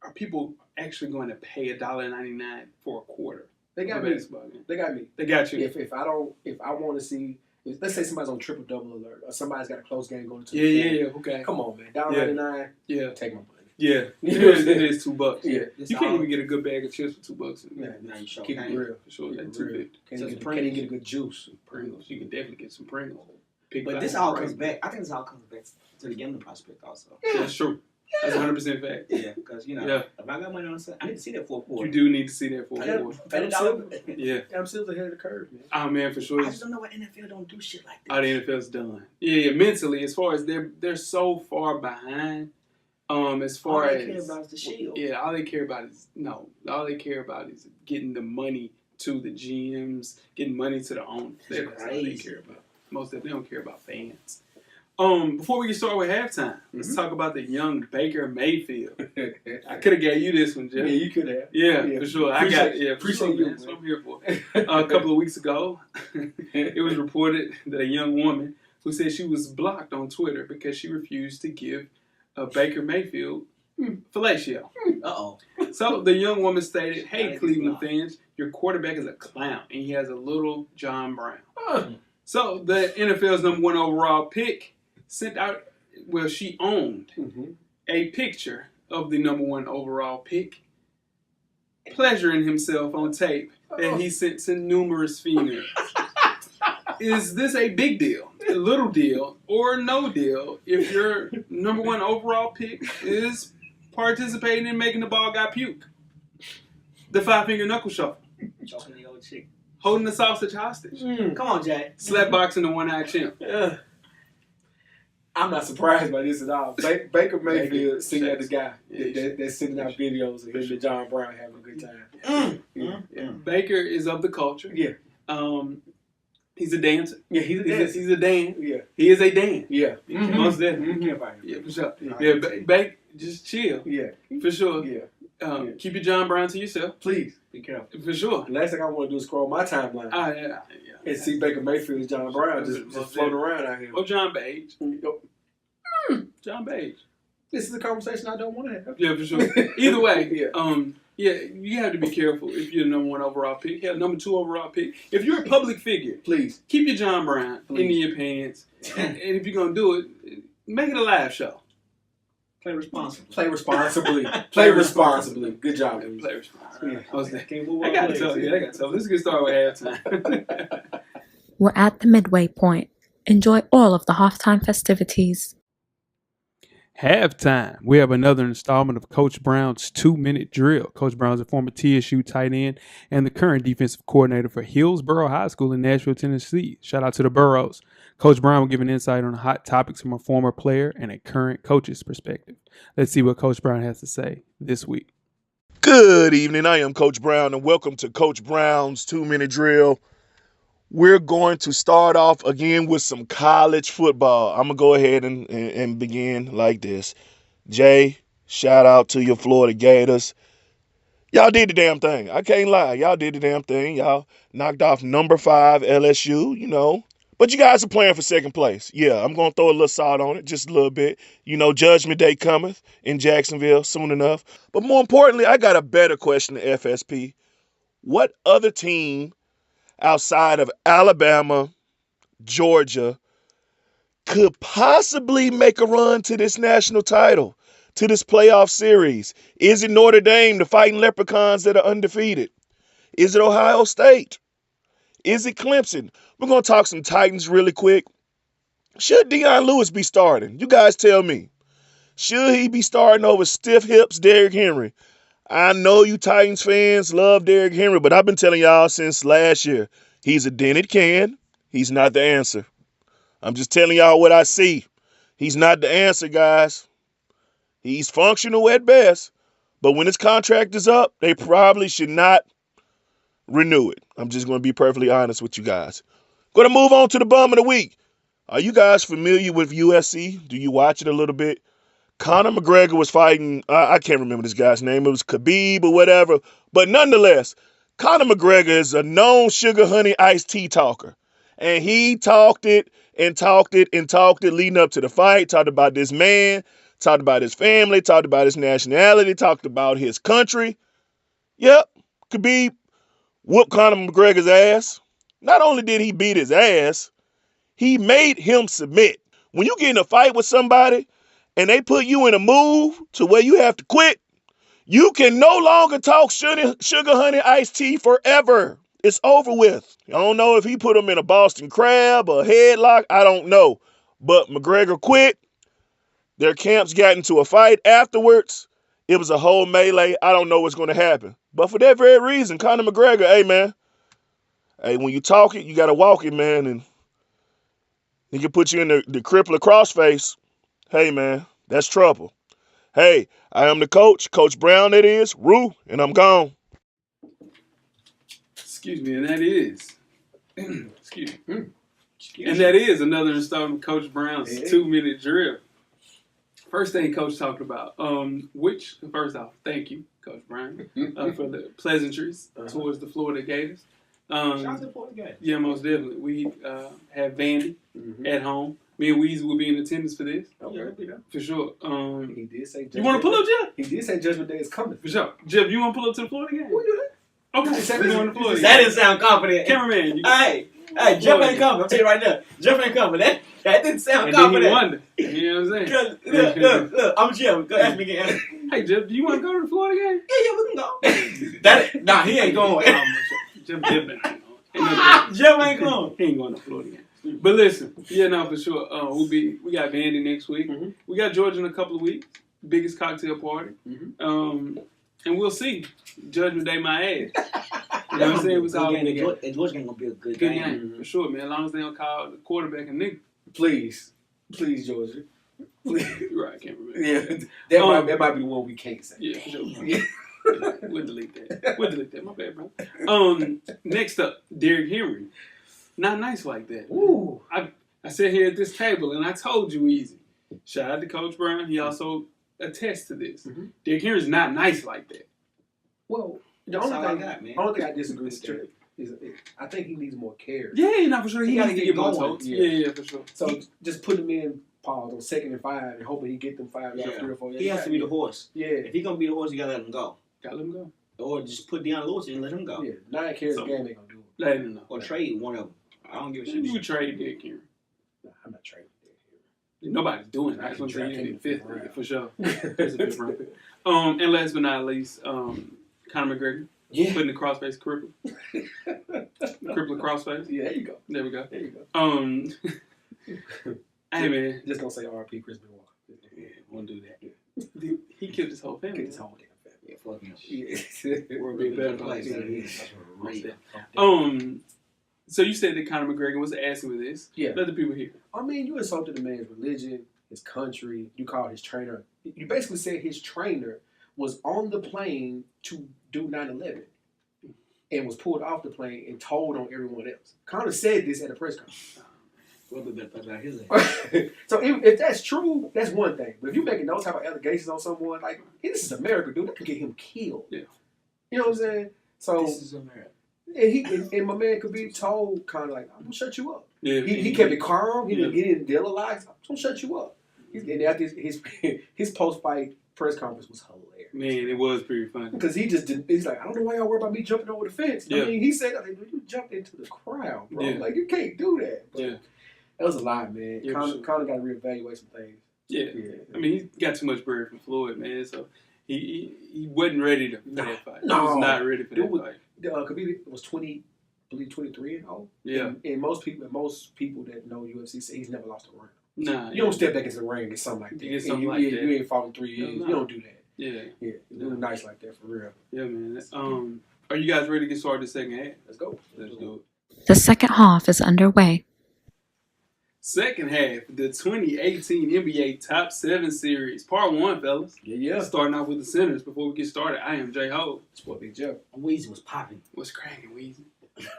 are people actually going to pay $1.99 for a quarter? They got of a me. basketball game? They got me. They got you. If I want to see, let's say somebody's on triple double alert or somebody's got a close game going to Yeah. Okay. Come on, man. $1.99. Yeah. Take my money. Yeah. It is $2. Yeah. It's You can't all- even get a good bag of chips for $2. Yeah. Now you show Keep it game. real. For sure. Keep That's it real. $2. Can't even get a good juice. Pringles. You can definitely get some Pringles. Pick But by this the all price. comes back. I think this all comes back to the gambling prospect also. That's true. That's 100% fact. Yeah, because if I got money on the I need to see that fourth quarter. You do need to see that for Yeah. a $100. Yeah. I'm still ahead of the curve, man. Oh man, for sure. I just don't know why NFL don't do shit like this. Oh, the NFL's done. Yeah. Mentally, as far as they're so far behind. As far all as they care about is the shield. Yeah, all they care about is getting the money to the GMs, getting money to the owners. That's all they crazy. care about. Most of them don't care about fans. Before we get started with halftime, let's talk about the young Baker Mayfield. I could have gave you this one, Jeff. Yeah, you could have. Yeah, for sure. I got it. Yeah, for Appreciate sure, you, man. That's what I'm here for. A couple of weeks ago, it was reported that a young woman who said she was blocked on Twitter because she refused to give Baker Mayfield fellatio. Uh-oh. So the young woman stated, "Hey, Gotta Cleveland get fans, your quarterback is a clown, and he has a little John Brown." Oh. So the NFL's number 1 overall pick sent out, she owned a picture of the number 1 overall pick, pleasuring himself on tape that he sent to numerous females. Is this a big deal, a little deal, or no deal if your number 1 overall pick is participating in making the ball guy puke? The 5-finger knuckle shuffle. Choking the old chick. Holding the sausage hostage. Come on, Jay. Slapboxing the one-eyed chimp. Yeah. I'm not surprised by this at all. Baker Mayfield sitting at the guy that's sending out videos of him and John Brown having a good time. Yeah. Baker is of the culture. Yeah. He's a dancer. Yeah, he's a dancer. He's a Dan. Yeah. He is a Dan. Yeah. Most definitely. Yeah, for sure. Yeah, Baker, just chill. Yeah. For sure. Yeah. Keep your John Brown to yourself. Please. Be careful. For sure. The last thing I want to do is scroll my timeline and see Baker Mayfield and John Brown just floating around out here. Oh, John Page. Nope. John Page. This is a conversation I don't want to have. Yeah, for sure. Either way, Yeah. you have to be careful if you're the number 1 overall pick. Yeah, number 2 overall pick. If you're a public figure, Please. keep your John Brown in your pants. And if you're going to do it, make it a live show. Play responsibly. Play responsibly. Play responsibly. Good job. Play responsibly. Right. I got to tell you. Let's get started with halftime. We're at the midway point. Enjoy all of the halftime festivities. Halftime. We have another installment of Coach Brown's 2-minute drill. Coach Brown's a former TSU tight end and the current defensive coordinator for Hillsborough High School in Nashville, Tennessee. Shout out to the Burrows. Coach Brown will give an insight on hot topics from a former player and a current coach's perspective. Let's see what Coach Brown has to say this week. Good evening. I am Coach Brown, and welcome to Coach Brown's 2-minute drill. We're going to start off again with some college football. I'm going to go ahead and begin like this. Jay, shout out to your Florida Gators. Y'all did the damn thing. I can't lie. Y'all did the damn thing. Y'all knocked off number 5 LSU, But you guys are playing for second place. Yeah, I'm going to throw a little salt on it, just a little bit. Judgment Day cometh in Jacksonville soon enough. But more importantly, I got a better question to FSP. What other team outside of Alabama, Georgia, could possibly make a run to this national title, to this playoff series? Is it Notre Dame, the Fighting Leprechauns that are undefeated? Is it Ohio State? Is it Clemson? We're going to talk some Titans really quick. Should Deion Lewis be starting? You guys tell me. Should he be starting over stiff hips Derrick Henry? I know you Titans fans love Derrick Henry, but I've been telling y'all since last year, he's a dented can. He's not the answer. I'm just telling y'all what I see. He's not the answer, guys. He's functional at best, but when his contract is up, they probably should not renew it. I'm just going to be perfectly honest with you guys. Going to move on to the bum of the week. Are you guys familiar with UFC? Do you watch it a little bit? Conor McGregor was fighting, I can't remember this guy's name. It was Khabib or whatever. But nonetheless, Conor McGregor is a known sugar honey iced tea talker. And he talked it leading up to the fight. Talked about this man, talked about his family, talked about his nationality, talked about his country. Yep, Khabib whooped Conor McGregor's ass. Not only did he beat his ass, he made him submit. When you get in a fight with somebody and they put you in a move to where you have to quit, you can no longer talk sugar honey iced tea forever. It's over with. I don't know if he put him in a Boston Crab or a headlock. I don't know. But McGregor quit. Their camps got into a fight afterwards. It was a whole melee. I don't know what's going to happen. But for that very reason, Conor McGregor, hey, man. Hey, when you talk it, you got to walk it, man. And he can put you in the crippler crossface. Hey, man, that's trouble. Hey, I am the coach, Coach Brown, that is, Rue, and I'm gone. Excuse me, and that is, and that is another installment of Coach Brown's 2-minute drill. First thing Coach talked about, first off, thank you, Coach Brown, for the pleasantries towards the Florida Gators. Shout out to the Florida Gators. Yeah, most definitely. We have Vandy at home. Me and Weezy will be in attendance for this. Okay, for sure. He did say. You want to pull up, Jeff? He did say Judgment Day is coming. For sure. Jeff, you want to pull up to the Florida game? We do that. Okay, we're going to Florida. That didn't sound confident. Cameraman, Hey, Jeff ain't coming. I'll tell you right now. Jeff ain't coming. That didn't sound confident. Then he wonder. You know what I'm saying? Look, I'm Jeff. Go ask me again. Hey, Jeff, do you want to go to the Florida game? Yeah, we can go. He ain't going. Jeff ain't going. Jeff ain't going. He ain't going to Florida game. But listen, for sure. We got Vandy next week. Mm-hmm. We got Georgia in a couple of weeks. Biggest cocktail party. Mm-hmm. And we'll see. Judgment Day, my ass. You know what I'm saying? It's all good. Georgia game gonna be a good game. Mm-hmm. For sure, man. As long as they don't call the quarterback a nigga. Please, Georgia. Please. You're right, I can't remember. Yeah, that might be the one we can't say. Yeah, for sure. Yeah. We'll delete that. My bad, bro. Next up, Derrick Henry. Not nice like that. Ooh. I sat here at this table and I told you easy. Shout out to Coach Brown. He also attests to this. Mm-hmm. Derrick Henry's not nice like that. Well, the only thing I disagree with that is I think he needs more care. Yeah, not for sure. He needs to get more totes. Yeah, for sure. So just put him in pause on 2nd and 5 and hoping he get them 5 out 3 or 4. He has to be the horse. Yeah. If he gonna be the horse, you gotta let him go. Gotta let him go. Or just put Deion Lewis in and let him go. Yeah, 9 carries a game ain't gonna do it. Let him know. Or trade one of them. I don't give a shit. You would trade Derrick Henry. Nah, I'm not trading Derrick Henry. Nobody's doing that. That's what I'm saying. Fifth for sure. There's a fifth round pick. And last but not least, Conor McGregor. Yeah. Putting the crossface cripple. Crippler crossface. Yeah, there you go. There we go. There you go. Hey, man. Just don't say R.P. Chris Benoit. Yeah, won't do that. He killed his whole family. Killed his whole damn family. Yeah, fuck him. Yeah. We'll be a better place. So you said that Conor McGregor was asking for this. Yeah. Let the people hear. I mean, you insulted the man's religion, his country. You called his trainer. You basically said his trainer was on the plane to do 9/11 and was pulled off the plane and told on everyone else. Conor said this at a press conference. Well, the better about his ass. So if that's true, that's one thing. But if you're making those type of allegations on someone, like, this is America, dude, that could get him killed. Yeah. You know what I'm saying? So This is America. and my man could be told kind of like, I'm gonna shut you up. Yeah. He kept it calm. He didn't deal a lot. I'm gonna shut you up. And after his post fight press conference was hilarious. Man, it was pretty funny. Because he just didn't. He's like, I don't know why y'all worry about me jumping over the fence. Yeah. I mean, he said, you jumped into the crowd, bro. Yeah. Like, you can't do that. But Yeah. that was a lot, man. Yeah, Conor sure. got to reevaluate some things. Yeah. Yeah. I mean, he got too much bread from Floyd, man. So he wasn't ready for that fight. No. He was not ready for that Dude, fight. Khabib was 23 and 0. Yeah. And most people that know UFC say he's never lost a round. Nah. You don't step back into the ring and get something like that. You get And something like that. You ain't fought in 3 years. No. You don't do that. Yeah. Yeah, do nice like that for real. Yeah, man. Are you guys ready to get started the second half? Let's go. Let's do it. The second half is underway. Second half, the 2018 NBA Top 7 Series. Part 1, fellas. Yeah. Starting off with the centers. Before we get started, I am J Ho. Sport Big Jeff. Weezy was popping. What's cracking, Weezy?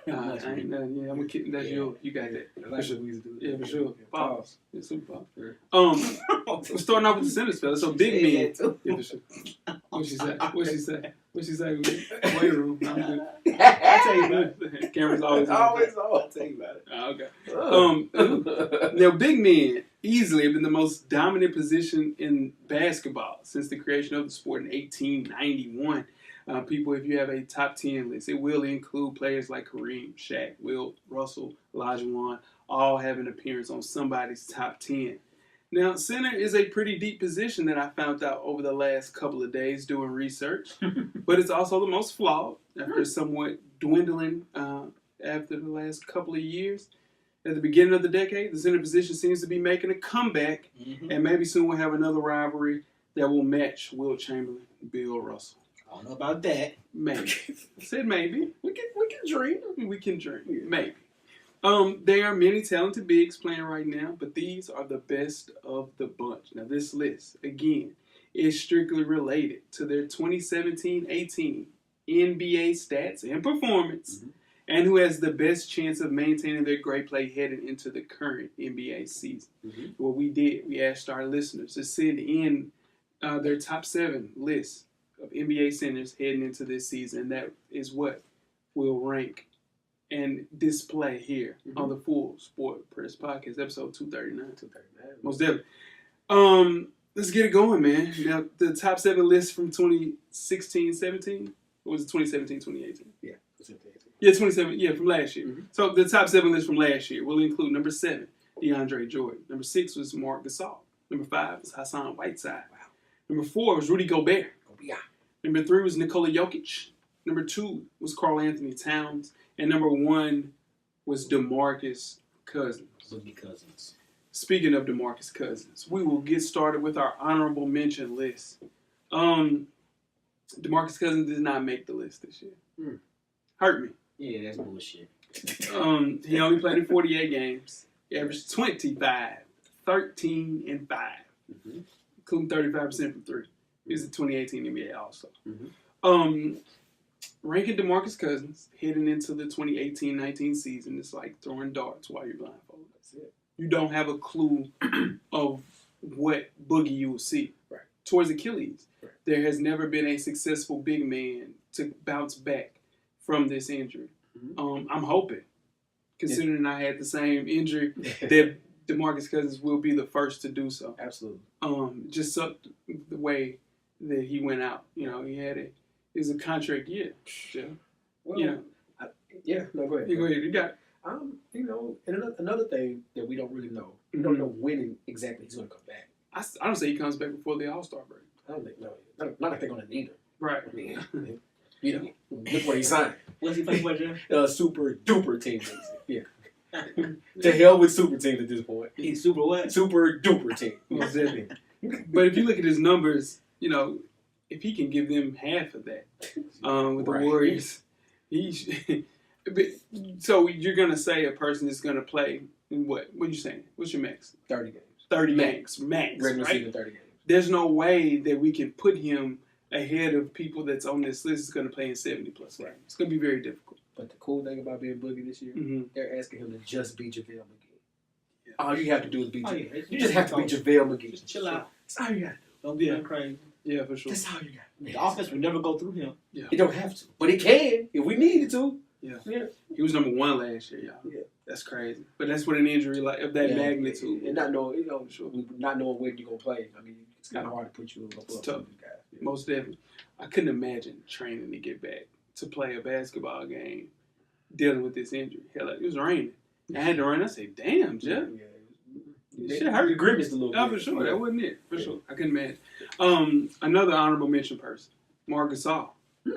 I ain't nothing. Yeah, I'm a kid. That's yours. You got that. I like what we do. Yeah, for sure. Pause. Yeah, super pop. Yeah. We're starting off with the centers, fellas. So big men. Say Yeah, for sure. What she say? What she say? Weight room. I'm good. I'll tell you about it. Cameras always. Always I'll on. tell you about it. Okay. Now, big men easily have been the most dominant position in basketball since the creation of the sport in 1891. People, if you have a top 10 list, it will include players like Kareem, Shaq, Wilt, Russell, Olajuwon, all have an appearance on somebody's top 10. Now, center is a pretty deep position that I found out over the last couple of days doing research, but it's also the most flawed after somewhat dwindling after the last couple of years. At the beginning of the decade, the center position seems to be making a comeback, and maybe soon we'll have another rivalry that will match Wilt Chamberlain and Bill Russell. I don't know about that. Maybe. I said maybe. We can dream. We can dream. Maybe. There are many talented bigs playing right now, but these are the best of the bunch. Now, this list, again, is strictly related to their 2017-18 NBA stats and performance, and who has the best chance of maintaining their great play heading into the current NBA season. What we did, we asked our listeners to send in their top 7 lists of NBA centers heading into this season, and that is what we'll rank and display here on the Full Sport Press Podcast, episode 239. Most definitely. Let's get it going, man. Now, the top 7 list from 2016-17, or was it 2017-2018? Yeah. Yeah, 27. Yeah, from last year. So the top 7 list from last year will include number 7, DeAndre Jordan. Number 6 was Marc Gasol. Number 5 was Hassan Whiteside. Wow. Number 4 was Rudy Gobert. Number 3 was Nikola Jokic. Number 2 was Karl Anthony Towns. And number 1 was DeMarcus Cousins. Boogie Cousins. Speaking of DeMarcus Cousins, we will get started with our honorable mention list. DeMarcus Cousins did not make the list this year. Hurt me. Yeah, that's bullshit. He only played in 48 games. He averaged 25, 13, and 5, including 35% from 3. He's the 2018 NBA All-Star. Ranking DeMarcus Cousins heading into the 2018-19 season is like throwing darts while you're blindfolded. That's it. You don't have a clue of what boogie you will see. Right. Towards Achilles, there has never been a successful big man to bounce back from this injury. I'm hoping, considering I had the same injury, that DeMarcus Cousins will be the first to do so. Absolutely. Just sucked the way that he went out. You know, it was a contract year. Yeah. Well, you know. No, go ahead. You go ahead. You got it. And another thing that we don't really know, we don't know when exactly he's going to come back. I don't say he comes back before the All-Star break. I don't think, not like they're going to need him. Right. I mean, look where he signed. What's he playing for, Jeff? Super duper team. Yeah. To hell with super teams at this point. He's super what? Super duper team. Exactly. But if you look at his numbers, if he can give them half of that with the Warriors, So you're gonna say a person is gonna play in what? What are you saying? What's your max? 30 games. 30 games, max. Regular right? season 30 games. There's no way that we can put him ahead of people that's on this list is going to play in 70 plus games. It's going to be very difficult. But the cool thing about being Boogie this year, Mm-hmm. they're asking him to just beat JaVale McGee. Yeah. All you have to do is beat JaVale. Yeah. You just have to beat JaVale McGee. Just chill out. That's all you got to do. Don't be crazy. Yeah, for sure. That's all you got to do. The offense will never go through him. Yeah. It don't have to. But it can if we needed to. Yeah. Yeah. He was number 1 last year, y'all. Yeah. That's crazy. But that's with an injury like of that magnitude. And not knowing, not knowing when you're going to play. I mean, it's kind of hard to put you up It's with tough. these guys. Yeah. Most definitely. I couldn't imagine training to get back to play a basketball game dealing with this injury. Hell, it was raining. I had to run. I said, damn, Jeff. Yeah. Shit hurt. You grimaced a little Oh, bit. for sure. That wasn't it. For sure. I couldn't imagine. Another honorable mention person, Marc Gasol,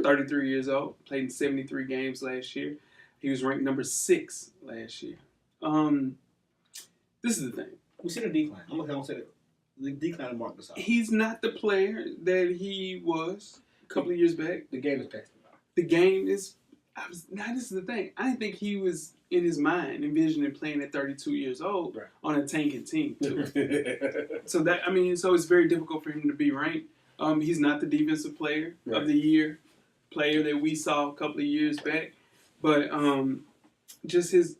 33 years old, played in 73 games last year. He was ranked number 6 last year. This is the thing. We see the decline. I'm going to say the decline of Marc Gasol. He's not the player that he was a couple of years back. The game is past him now. The game is. This is the thing. I didn't think he was in his mind envisioning playing at 32 years old on a tanking team too. So it's very difficult for him to be ranked. He's not the defensive player of the year player that we saw a couple of years back, but just his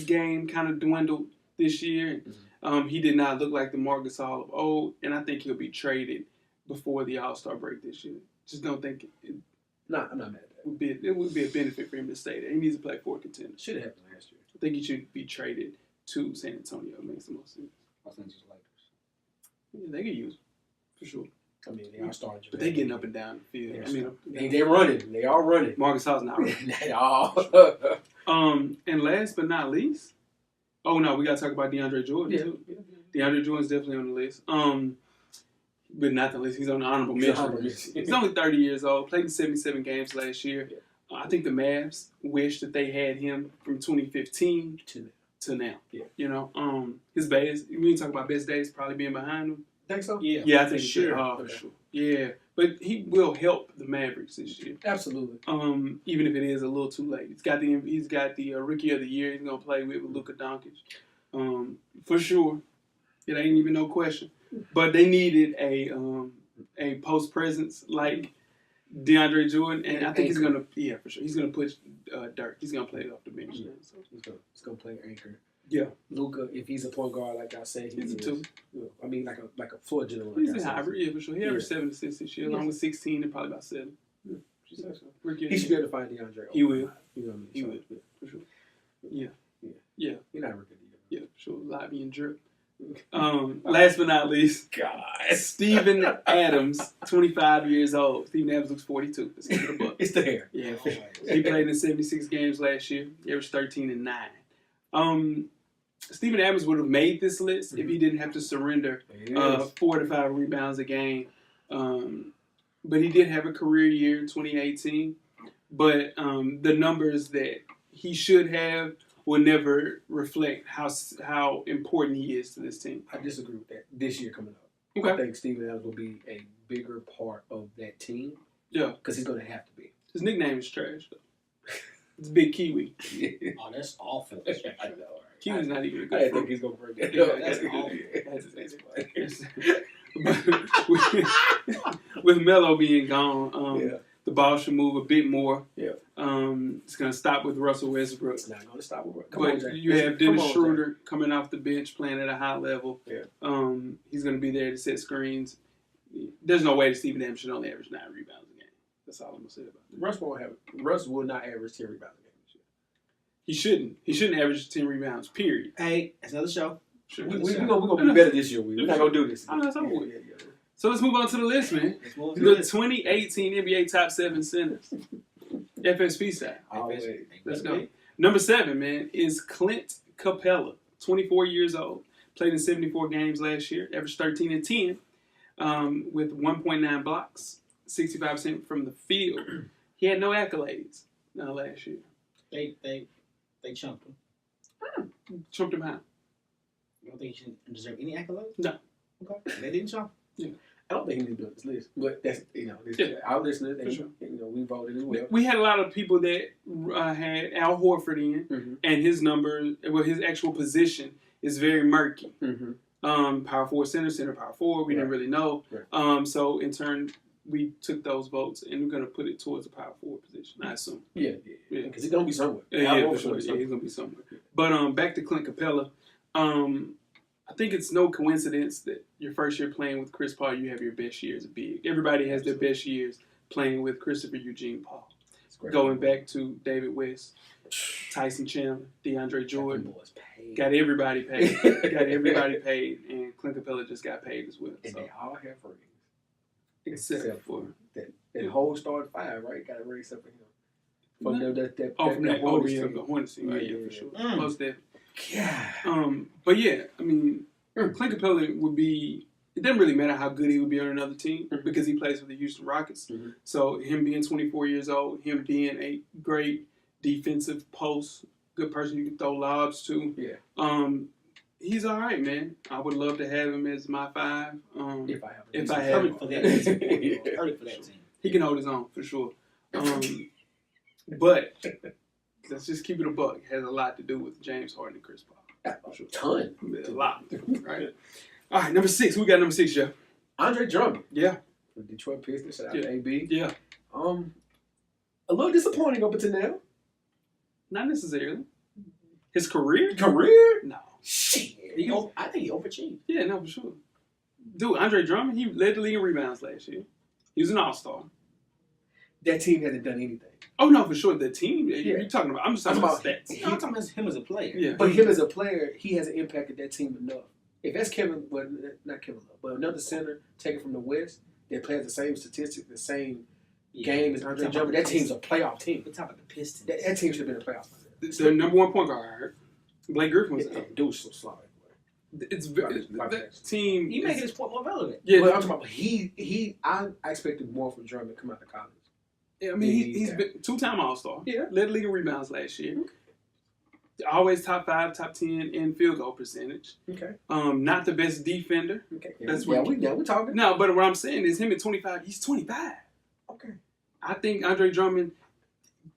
game kind of dwindled this year. He did not look like the Marc Gasol of old, and I think he'll be traded before the All-Star break this year. Just don't think it I'm not mad at that. it would be a benefit for him to stay there. He needs to play for a contender. Should have happened last year. I think he should be traded to San Antonio. It makes the most sense. Los Angeles Lakers. Yeah, they could use him, for sure. I mean, they are starting. But they getting up and down the field. They're running. They are running. Marc Gasol's not running. They are. And last but not least, we got to talk about DeAndre Jordan too. DeAndre Jordan's definitely on the list. But not the list. He's on the honorable mention. He's only 30 years old. Played in 77 games last year. Yeah. I think the Mavs wish that they had him from 2015 to now. Yeah. You know, his best. When you talk about best days, probably being behind him. Think so? Yeah, I think for sure. For sure. Yeah, but he will help the Mavericks this year. Absolutely. Even if it is a little too late. He's got the Rookie of the Year. He's gonna play with Luka Doncic. For sure. It ain't even no question. But they needed a post presence like DeAndre Jordan, and I think he's gonna for sure. He's gonna push Dirk. He's gonna play it off the bench. Yeah. So he's gonna play anchor. Yeah, Luka, if he's a point guard like I said, he's a 2. I mean, like a floor general. He's a hybrid, for sure. He averaged 7 assists this year, along with 16 and probably about 7. Yeah. He should be able to find DeAndre. He will. You know what I mean? He will, for sure. Yeah. You're not rookie. Yeah, for sure. Lobby and drip. Last but not least, Steven Adams, 25 years old. Steven Adams looks 42. Let's give it a buck. It's the hair. Yeah, he played in 76 games last year. He averaged 13 and 9. Steven Adams would have made this list if he didn't have to surrender 4 to 5 rebounds a game. But he did have a career year in 2018. But the numbers that he should have will never reflect how important he is to this team. I disagree with that this year coming up. Okay. I think Steven Adams will be a bigger part of that team. Yeah. Because he's going to have to be. His nickname is trash, though. It's Big Kiwi. Oh, that's awful. I know. Kiwi's not even a I good didn't fruit. think he's going to bring that Yeah, up. that's awful. With Melo being gone, the ball should move a bit more. Yeah. It's going to stop with Russell Westbrook. It's not going to stop with But you have Dennis Schroeder coming off the bench playing at a high level. Yeah. He's going to be there to set screens. There's no way that Steven Adams should only average 9 rebounds a game. That's all I'm going to say about it. Russ will not average 10 rebounds a game this year. He shouldn't. He shouldn't average 10 rebounds, period. Hey, that's another show. Sure. We're going to be better this year. We're not going to do this. I know, it's over with. So let's move on to the list, man. The The 2018 NBA Top 7 Centers. FSP side. Let's go. Number 7, man, is Clint Capella, 24 years old. Played in 74 games last year. Averaged 13 and 10 with 1.9 blocks, 65% from the field. He had no accolades last year. They chumped him. Trumped him high. You don't think he should deserve any accolades? No. Okay. They didn't chump him. I don't think he needs to be on this list, but that's our listeners. And, sure. we voted as well. We had a lot of people that had Al Horford in, and his numbers, his actual position is very murky. Power forward, center, power forward. We didn't really know. Right. So in turn, we took those votes and we're gonna put it towards the power forward position. I assume. Yeah. Because he's gonna be somewhere. Yeah, for sure. Yeah, he's gonna be somewhere. But back to Clint Capella. I think it's no coincidence that your first year playing with Chris Paul, you have your best years big. Everybody has their best years playing with Christopher Eugene Paul. Going back to David West, Tyson Chandler, DeAndre Jordan. Got everybody paid. And Clint Capella just got paid as well. And they all have rings. Except for that whole starting five, right? Got a ring except for him. From that Hornets team. Yeah, for sure. Most definitely. Yeah. But yeah, I mean, Clint Capella would be. It doesn't really matter how good he would be on another team because he plays for the Houston Rockets. So him being 24 years old, him being a great defensive post, good person you can throw lobs to. Yeah. He's all right, man. I would love to have him as my 5. If I have him for that team. He can hold his own for sure. But let's just keep it a buck. It has a lot to do with James Harden and Chris Paul. A ton. A lot, right? All right, number 6. Who got number 6, Jeff? Andre Drummond. Yeah. The Detroit Pistons. Shout out to AB. Yeah. A little disappointing up until now. Not necessarily. His career? No. Shit. I think he overachieved. Yeah, no, for sure. Dude, Andre Drummond, he led the league in rebounds last year. He was an all-star. That team hasn't done anything. Oh, no, for sure. The team, you're talking about. I'm just talking about stats. I'm talking about him as a player. Yeah. But him as a player, he hasn't impacted that team enough. If that's not Kevin Love, but another center taken from the West that plays the same statistics, the same game as Andre Drummond, that team's a playoff team. We're talking about the Pistons. That team should have been a playoff team. The number 1 point guard, I heard. Blake Griffin was Dude was so slow. It's that team. He making his point more relevant. Yeah, but I'm talking about I expected more from Drummond coming out of college. Yeah, I mean, he's been 2-time All-Star. Yeah. Led the league in rebounds last year. Always top 5, top 10 in field goal percentage. Okay. Not the best defender. Okay. That's we're what talking. No, but what I'm saying is him at 25, he's 25. Okay. I think Andre Drummond,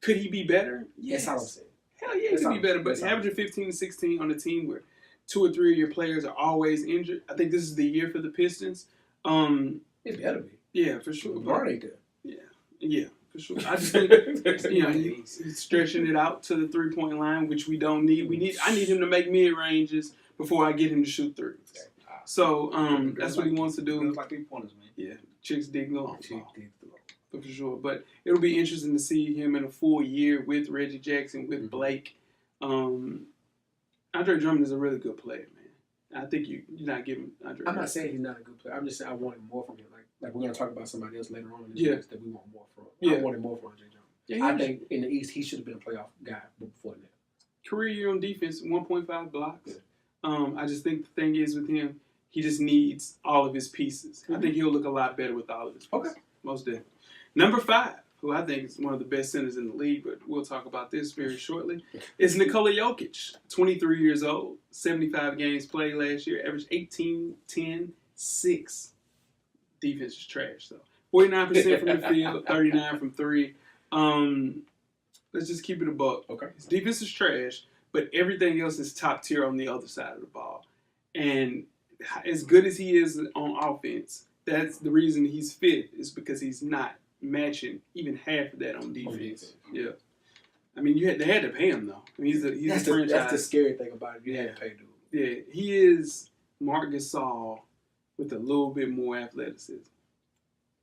could he be better? Yes. That's all I'm saying. Hell yeah, he could be better. But averaging 15 and 16 on a team where 2 or 3 of your players are always injured, I think this is the year for the Pistons. It better be. Yeah, for sure. LeBron ain't there. Yeah. For sure. I just think he's stretching it out to the 3-point line, which we don't need. I need him to make mid ranges before I get him to shoot threes. So that's what he wants to do. Like 3-pointers, man. Yeah, chicks dig the long ball. For sure. But it'll be interesting to see him in a full year with Reggie Jackson, with Blake. Andre Drummond is a really good player, man. I think you're not giving Andre. I'm not saying he's not a good player. I'm just saying I wanted more from him. Like we're gonna talk about somebody else later on in this list that we want more from. I wanted more from Andre Drummond. Yeah, I think in the East he should have been a playoff guy before that. Career year on defense, 1.5 blocks. I just think the thing is with him, he just needs all of his pieces. I think he'll look a lot better with all of his pieces. Okay. Most definitely. Number 5, who I think is one of the best centers in the league, but we'll talk about this very shortly, is Nikola Jokic. 23 years old, 75 games played last year, averaged 18, 10, 6. Defense is trash, though. 49% from the field, 39 from 3. Let's just keep it a buck. Okay. His defense is trash, but everything else is top tier on the other side of the ball. And as good as he is on offense, that's the reason he's fit, is because he's not matching even half of that on defense. Yeah. I mean, they had to pay him, though. I mean, he's a franchise. That's the scary thing about it. You had to pay dude. Yeah, he is Marc Gasol with a little bit more athleticism.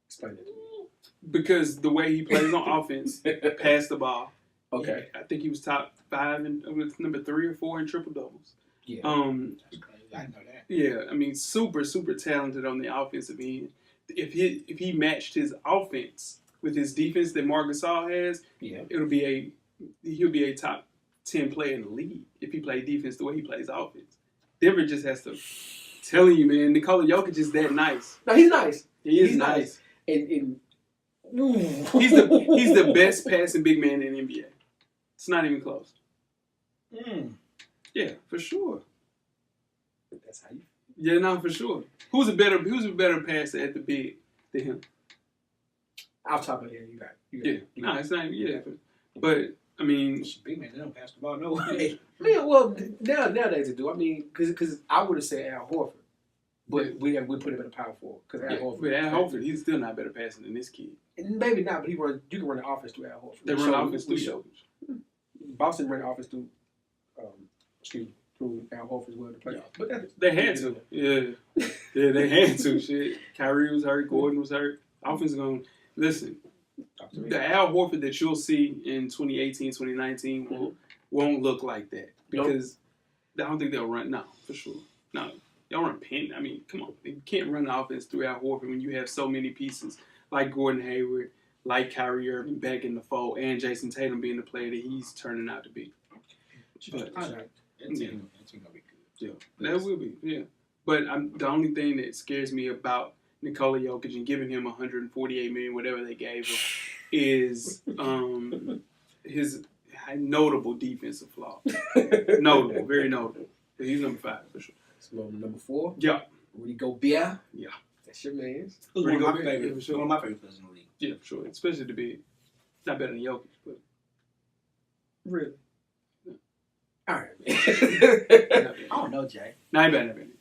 Explain it to me. Because the way he plays on offense, pass the ball. Okay. I think he was top 5 and number 3 or 4 in triple doubles. Yeah. I know that. Yeah, I mean, super, super talented on the offensive end. If he matched his offense with his defense that Marc Gasol has, he'll be a top 10 player in the league if he played defense the way he plays offense. Denver just has to. Telling you, man, Nikola Jokic is that nice. No, he's nice. He's nice. And he's the best passing big man in the NBA. It's not even close. Yeah, for sure. That's how you feel. Yeah, no, for sure. Who's a better passer at the big than him? Off top of the head, you got. No, it's not. Yeah, but I mean, Big man, they don't pass the ball no way. Man, well, nowadays they do. I mean, because I would have said Al Horford, but we put him in a power forward because Al Horford. But Al Horford, he's still not better passing than this kid. And maybe not, but you can run the offense through Al Horford. They run the offense through Jokic. Boston ran the offense through, through Al Horford as well to play. But They had to. Yeah, they had to. Shit, Kyrie was hurt. Gordon was hurt. Offense is going. Listen, the Al Horford that you'll see in 2018, 2019 won't look like that because I don't think they'll run. No, for sure. No, they'll run pin. I mean, come on, you can't run the offense through Al Horford when you have so many pieces like Gordon Hayward, like Kyrie Irving back in the fold, and Jason Tatum being the player that he's turning out to be. But, That's gonna be good. Yeah, that will be. Yeah, but the only thing that scares me about Nikola Jokic and giving him $148 million, whatever they gave him, is his notable defensive flaw. Notable, very notable. But he's number 5 for sure. So number 4. Yeah. Rudy Gobert. Yeah. That's your man. One of my favorite players in the league. Yeah, for sure. Especially to be not better than Jokic, but Really? All right, man. I don't know, Jay. Not better than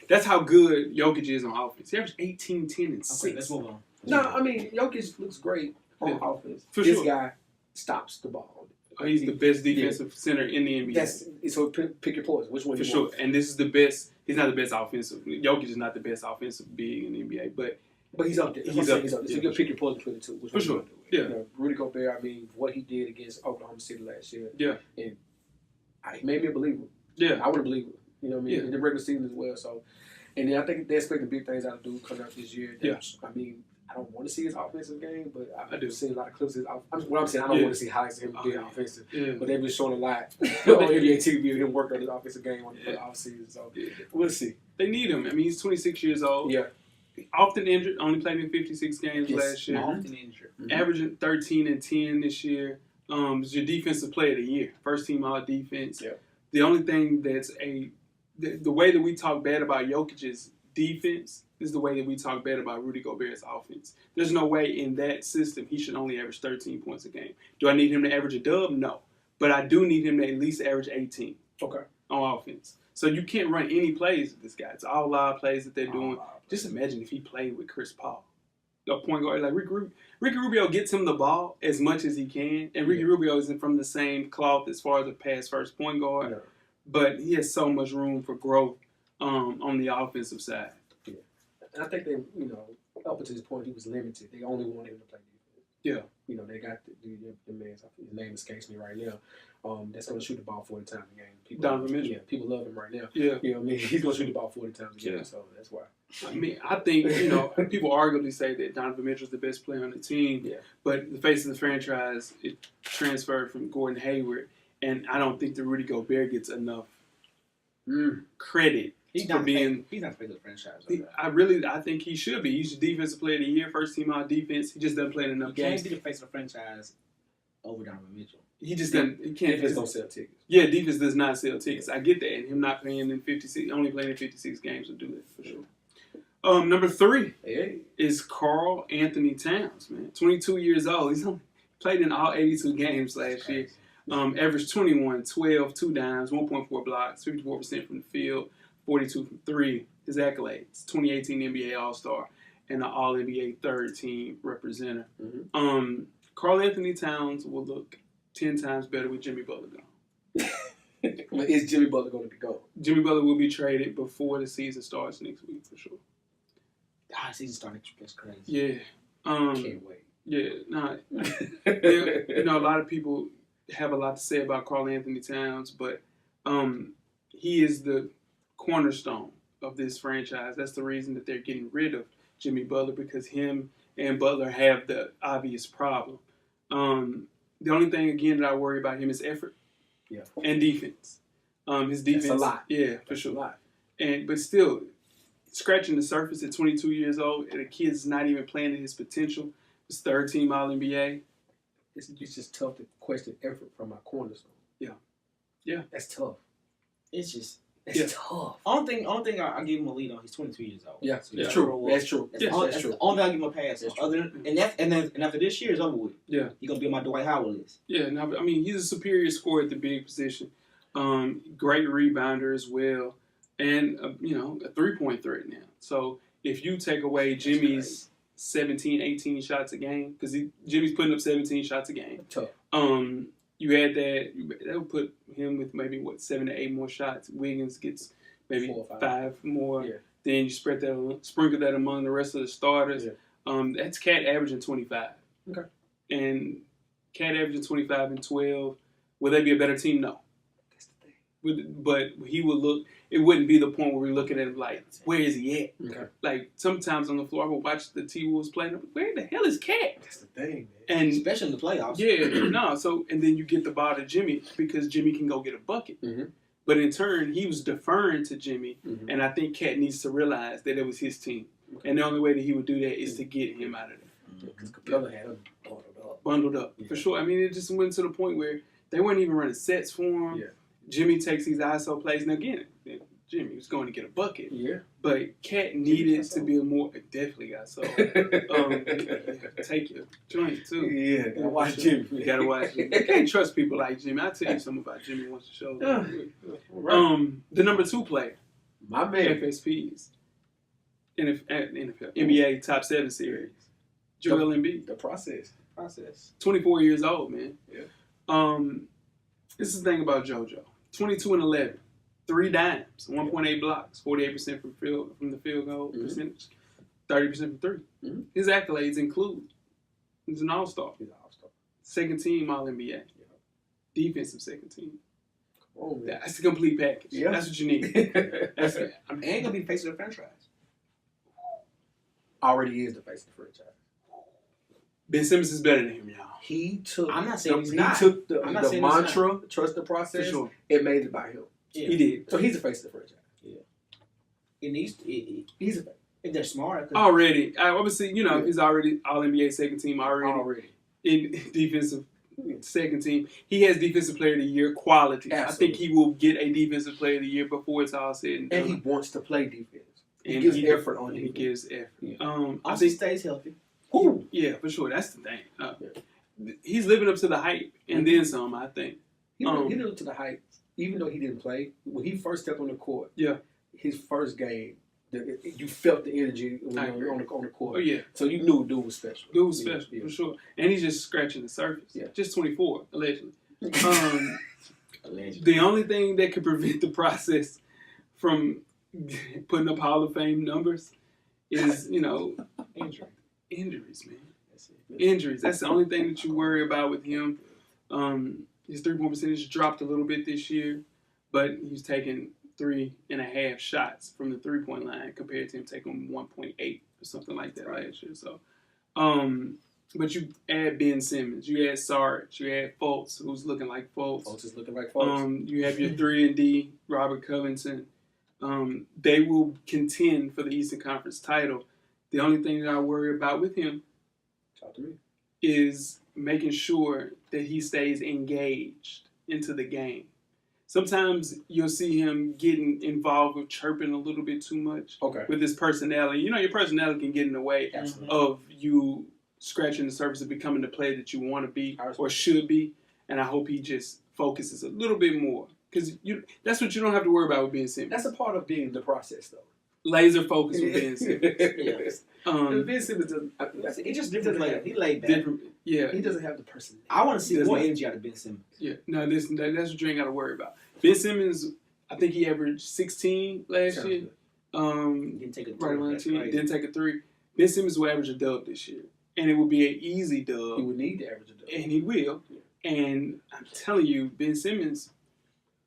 That's how good Jokic is on offense. He averaged 18, 10, and 6. Okay, let's move on. No, I mean, Jokic looks great on offense. For this sure. guy stops the ball. He's the best defensive center in the NBA. So pick your poison. Which one For you sure. want? And this is the best. He's not the best offensive. Jokic is not the best offensive big in the NBA, but he's up there. He's up there. So you can pick your poison between the two. Which For one you sure. want to do? Yeah. You know, Rudy Gobert, I mean, what he did against Oklahoma City last year. Yeah. And he made me a believer. yeah. I would have believed it. You know what I mean? Yeah. In the regular season as well. So, and then I think they're expecting big things out of dude coming out this year. Yeah. I mean, I don't want to see his offensive game, but I do. I've seen a lot of clips of his what I'm saying, I don't Yeah. want to see highlights of him being offensive. Yeah. But they've been showing a lot on NBA TV of him working on his offensive game for the offseason. So, we'll see. They need him. I mean, he's 26 years old. Yeah. Often injured. Only played in 56 games Yes. last year. Often injured. Averaging 13 and 10 this year. Is your defensive player of the year. First team all defense. Yeah. The only thing that's the way that we talk bad about Jokic's defense is the way that we talk bad about Rudy Gobert's offense. There's no way in that system he should only average 13 points a game. Do I need him to average a dub? No. But I do need him to at least average 18 Okay. on offense. So you can't run any plays with this guy. It's all live plays that they're doing. Just imagine if he played with Chris Paul. A point guard like Ricky Rubio gets him the ball as much as he can, and Ricky Rubio isn't from the same cloth as far as a pass first point guard, but he has so much room for growth on the offensive side. Yeah. And I think they, up until this point, he was limited. They only wanted him to play defense. Yeah. They got the man, his name escapes me right now. That's going to shoot the ball 40 times a game. Donovan Mitchell. Yeah, people love him right now. Yeah. You know what I mean? He's going to shoot the ball 40 times a game, Yeah. so that's why. I mean, I think, people arguably say that Donovan Mitchell's the best player on the team, but the face of the franchise, it transferred from Gordon Hayward, and I don't think that Rudy Gobert gets enough credit for being. He's not the face of the franchise. I think he should be. He's the defensive player of the year, first team all defense. He just doesn't play enough He can't games. be the face of the franchise over Donovan Mitchell. He just doesn't. He can't. Defense don't sell tickets. Yeah, defense does not sell tickets. I get that, and him not playing in 56, only playing in 56 games will do that for sure. Number 3 is Karl Anthony Towns, man. 22 years old. He's only played in all 82 games last year. Averaged 21, 12, 2 dimes, 1.4 blocks, 54% from the field, 42 from 3. His accolades: 2018 NBA All-Star and an All-NBA third-team representative. Karl Anthony Towns will look 10 times better with Jimmy Butler gone. But is Jimmy Butler going to be gone? Jimmy Butler will be traded before the season starts next week for sure. The season started. That's crazy. Yeah. Can't wait. Yeah. Nah. A lot of people have a lot to say about Karl Anthony Towns, but he is the cornerstone of this franchise. That's the reason that they're getting rid of Jimmy Butler, because him and Butler have the obvious problem. The only thing, again, that I worry about him is effort and defense. His defense. That's a lot. Yeah, for That's sure. a lot. But still, scratching the surface at 22 years old, and a kid's not even playing at his potential. His third team All-NBA. It's just tough to question effort from my cornerstone. Yeah. That's tough. It's just It's tough. Only thing I give him a lead on, he's 22 years old. Yeah, So it's true. That's true. That's the only thing I give him a pass on. Other than, and after this year is over with, Yeah, he's gonna be on my Dwight Howard list. yeah. No, I mean, he's a superior scorer at the big position. Great rebounder as well, and a 3-point threat now. So if you take away Jimmy's 17, 18 shots a game, because Jimmy's putting up 17 shots a game. Tough. You add that would put him with maybe 7 to 8 more shots. Wiggins gets maybe 4 or 5 more. Yeah. Then you sprinkle that among the rest of the starters. Yeah. That's Cat averaging 25. Okay. And Cat averaging 25 and 12. Will they be a better team? No. That's the thing. But he would look. It wouldn't be the point where we're looking at him like, where is he at? Okay. Like sometimes on the floor, I would watch the T-Wolves play. And I'm like, where the hell is Cat? That's the thing, man. And Especially in the playoffs. yeah, no. So and then you get the ball to Jimmy because Jimmy can go get a bucket. Mm-hmm. But in turn, he was deferring to Jimmy, Mm-hmm. and I think Cat needs to realize that it was his team, and the only way that he would do that is to get him out of there, Because Capella had him bundled up for sure. I mean, it just went to the point where they weren't even running sets for him. Yeah. Jimmy takes these ISO plays, and again, Jimmy was going to get a bucket, Yeah. but Cat needed to be a more definitely got so. Take your joint too. Yeah, gotta watch Jimmy. You gotta watch Jimmy. You can't trust people like Jimmy. I'll tell you something about Jimmy once the show's over. Right. The number 2 player, My man. FSPs, NFL, NBA Top 7 series, Joel Embiid. The process. 24 years old, man. Yeah. This is the thing about JoJo. 22 and 11, 3 dimes, 1.8 blocks, 48% from the field goal percentage, 30% from 3. Mm-hmm. His accolades include he's an all-star, He's an all-star. second team All-NBA, defensive second team. Oh, man. That's the complete package. Yeah. That's what you need. That's it. And gonna be face of the franchise. Already is the face of the franchise. Ben Simmons is better than him, y'all. He took. I'm not saying he's not. He took I'm not the saying he's mantra, trust the For process, sure. and made it by him. Yeah. He did. So he's the face of the franchise. It needs to, He's a face. if they're smart. Already. Obviously, Yeah. he's already All-NBA second team Already. in defensive second team. He has defensive player of the year quality. Absolutely. I think he will get a defensive player of the year before it's all said and done. And he wants to play defense. He And gives effort on He defense. gives effort. Yeah. I Also think, stays healthy. yeah, for sure. That's the thing. He's living up to the hype and then some, I think. He lived up to the hype, even though he didn't play. When he first stepped on the court, his first game, you felt the energy when I on agree. the court. Oh, yeah. So you knew dude was special. Dude was special, Yeah. for sure. And he's just scratching the surface. Yeah. Just 24, allegedly. Allegedly. The only thing that could prevent the process from putting up Hall of Fame numbers is, injuries, man. That's it. Injuries. That's the only thing that you worry about with him. His 3-point percentage dropped a little bit this year, but he's taking 3.5 shots from the 3-point line compared to him taking 1.8 or something like that last year. So, but you add Ben Simmons, you add Sarge, you add Fultz, who's looking like Fultz. Folks is looking like folks. You have your 3-and-D, Robert Covington. They will contend for the Eastern Conference title. The only thing that I worry about with him Talk to me. is making sure that he stays engaged into the game. Sometimes you'll see him getting involved with chirping a little bit too much Okay. with his personality. Your personality can get in the way Absolutely. of you scratching the surface of becoming the player that you want to be or should be. And I hope he just focuses a little bit more. Because that's what you don't have to worry about with Ben Simmons. That's a part of being the process, though. Laser focus with Ben Simmons. Ben Simmons doesn't. It's just different player. He laid back. Different, yeah. He doesn't have the personality. I want to see Does more not. energy out of Ben Simmons. Yeah, no, listen, that's what you ain't got to worry about. Ben Simmons, I think he averaged 16 last year. Didn't take a Right around That's 10. crazy. Didn't take a 3. Ben Simmons will average a dub this year. And it will be an easy He dub. would need to average a double. And he will. And I'm telling you, Ben Simmons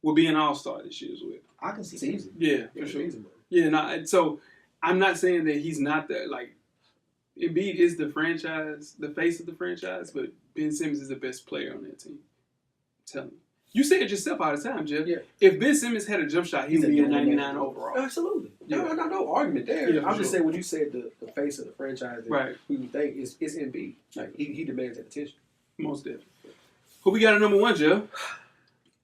will be an all-star this year as well. I can see It's easy. Yeah, for sure. Yeah, so I'm not saying that he's not Embiid is the franchise, the face of the franchise, but Ben Simmons is the best player on that team. I'm telling you. You say it yourself all the time, Jeff. Yeah. If Ben Simmons had a jump shot, he'd be a 99 overall. Absolutely. Yeah. No argument there. Yeah, for I'm just sure. saying when you said the face of the franchise, Right. who you think is Embiid. Like he demands that attention. Most definitely. Who we got at number 1, Jeff?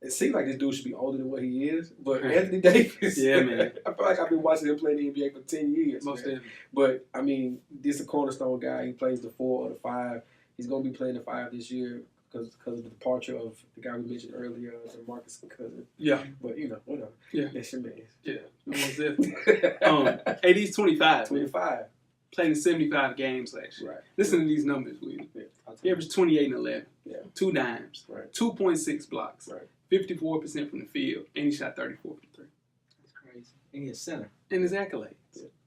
It seems like this dude should be older than what he is, but Anthony Davis, yeah, man. I feel like I've been watching him play in the NBA for 10 years. Most man. definitely. But, I mean, this is a cornerstone guy. He plays the 4 or the 5. He's going to be playing the 5 this year because of the departure of the guy we mentioned earlier, the Marcus Cousin. Yeah. But, you know, whatever. Yeah. That's your man. Yeah. Most definitely. AD's 25. 25. Played in 75 games last year. Right. Listen to these numbers, Willie. Yeah. He averaged 28 and 11. Yeah. 2 dimes. Right. 2.6 blocks. Right. 54% from the field. And he shot 34 from 3. That's crazy. And he's a center. And his accolades.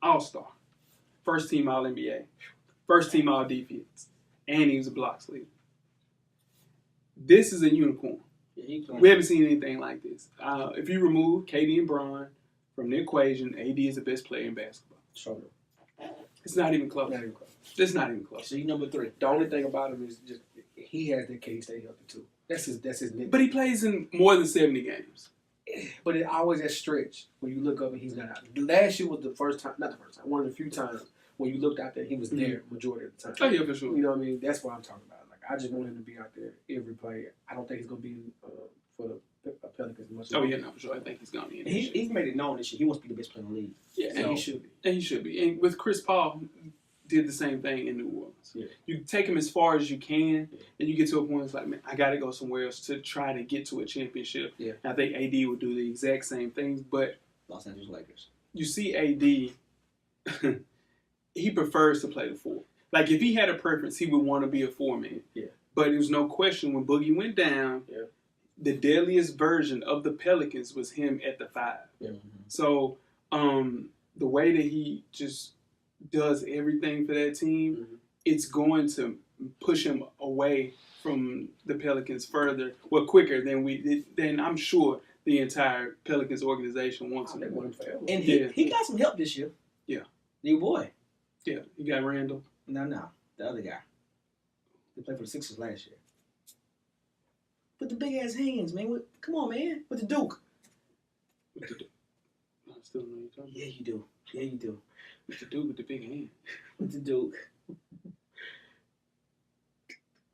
All-star. First team All-NBA. First team All-Defense. And he was a blocks leader. This is a unicorn. Yeah, We haven't seen anything like this. If you remove KD and Bron from the equation, AD is the best player in basketball. Sure. It's not even close. Not even close. It's not even close. So he's number 3. The only thing about him is just he has that case stay healthy too. That's his nigga. But he plays in more than 70 games. But it always that stretch when you look up and he's not out. Last year was the first time, not the first time, one of the few times when you looked out there, he was there majority of the time. Oh, yeah, for sure. You know what I mean? That's what I'm talking about. Like I just want him to be out there every play. I don't think he's gonna be for the Pelicans much. Oh, yeah, no, for sure. I think he's going to be in this year. He's made it known this year. He wants to be the best player in the league. Yeah, And and he should be. And he should be. And with Chris Paul, did the same thing in New Orleans. Yeah. You take him as far as you can, and you get to a point it's like, man, I got to go somewhere else to try to get to a championship. Yeah. I think AD would do the exact same things, but Los Angeles Lakers. you see AD, he prefers to play the 4. Like, if he had a preference, he would want to be a 4-man. Yeah. But there's no question when Boogie went down, Yeah. the deadliest version of the Pelicans was him at the 5. Yeah. So the way that he just does everything for that team, it's going to push him away from the Pelicans further, quicker than I'm sure the entire Pelicans organization wants him. They want him forever. And Yeah. he got some help this year. Yeah. New boy. Yeah, you got Randall. No. The other guy. They played for the Sixers last year. With the big ass hands, man. Come on, man. With the Duke. I still don't know what you're talking Yeah, you do. Yeah, you do. about. With the dude with the big hand. With the Duke.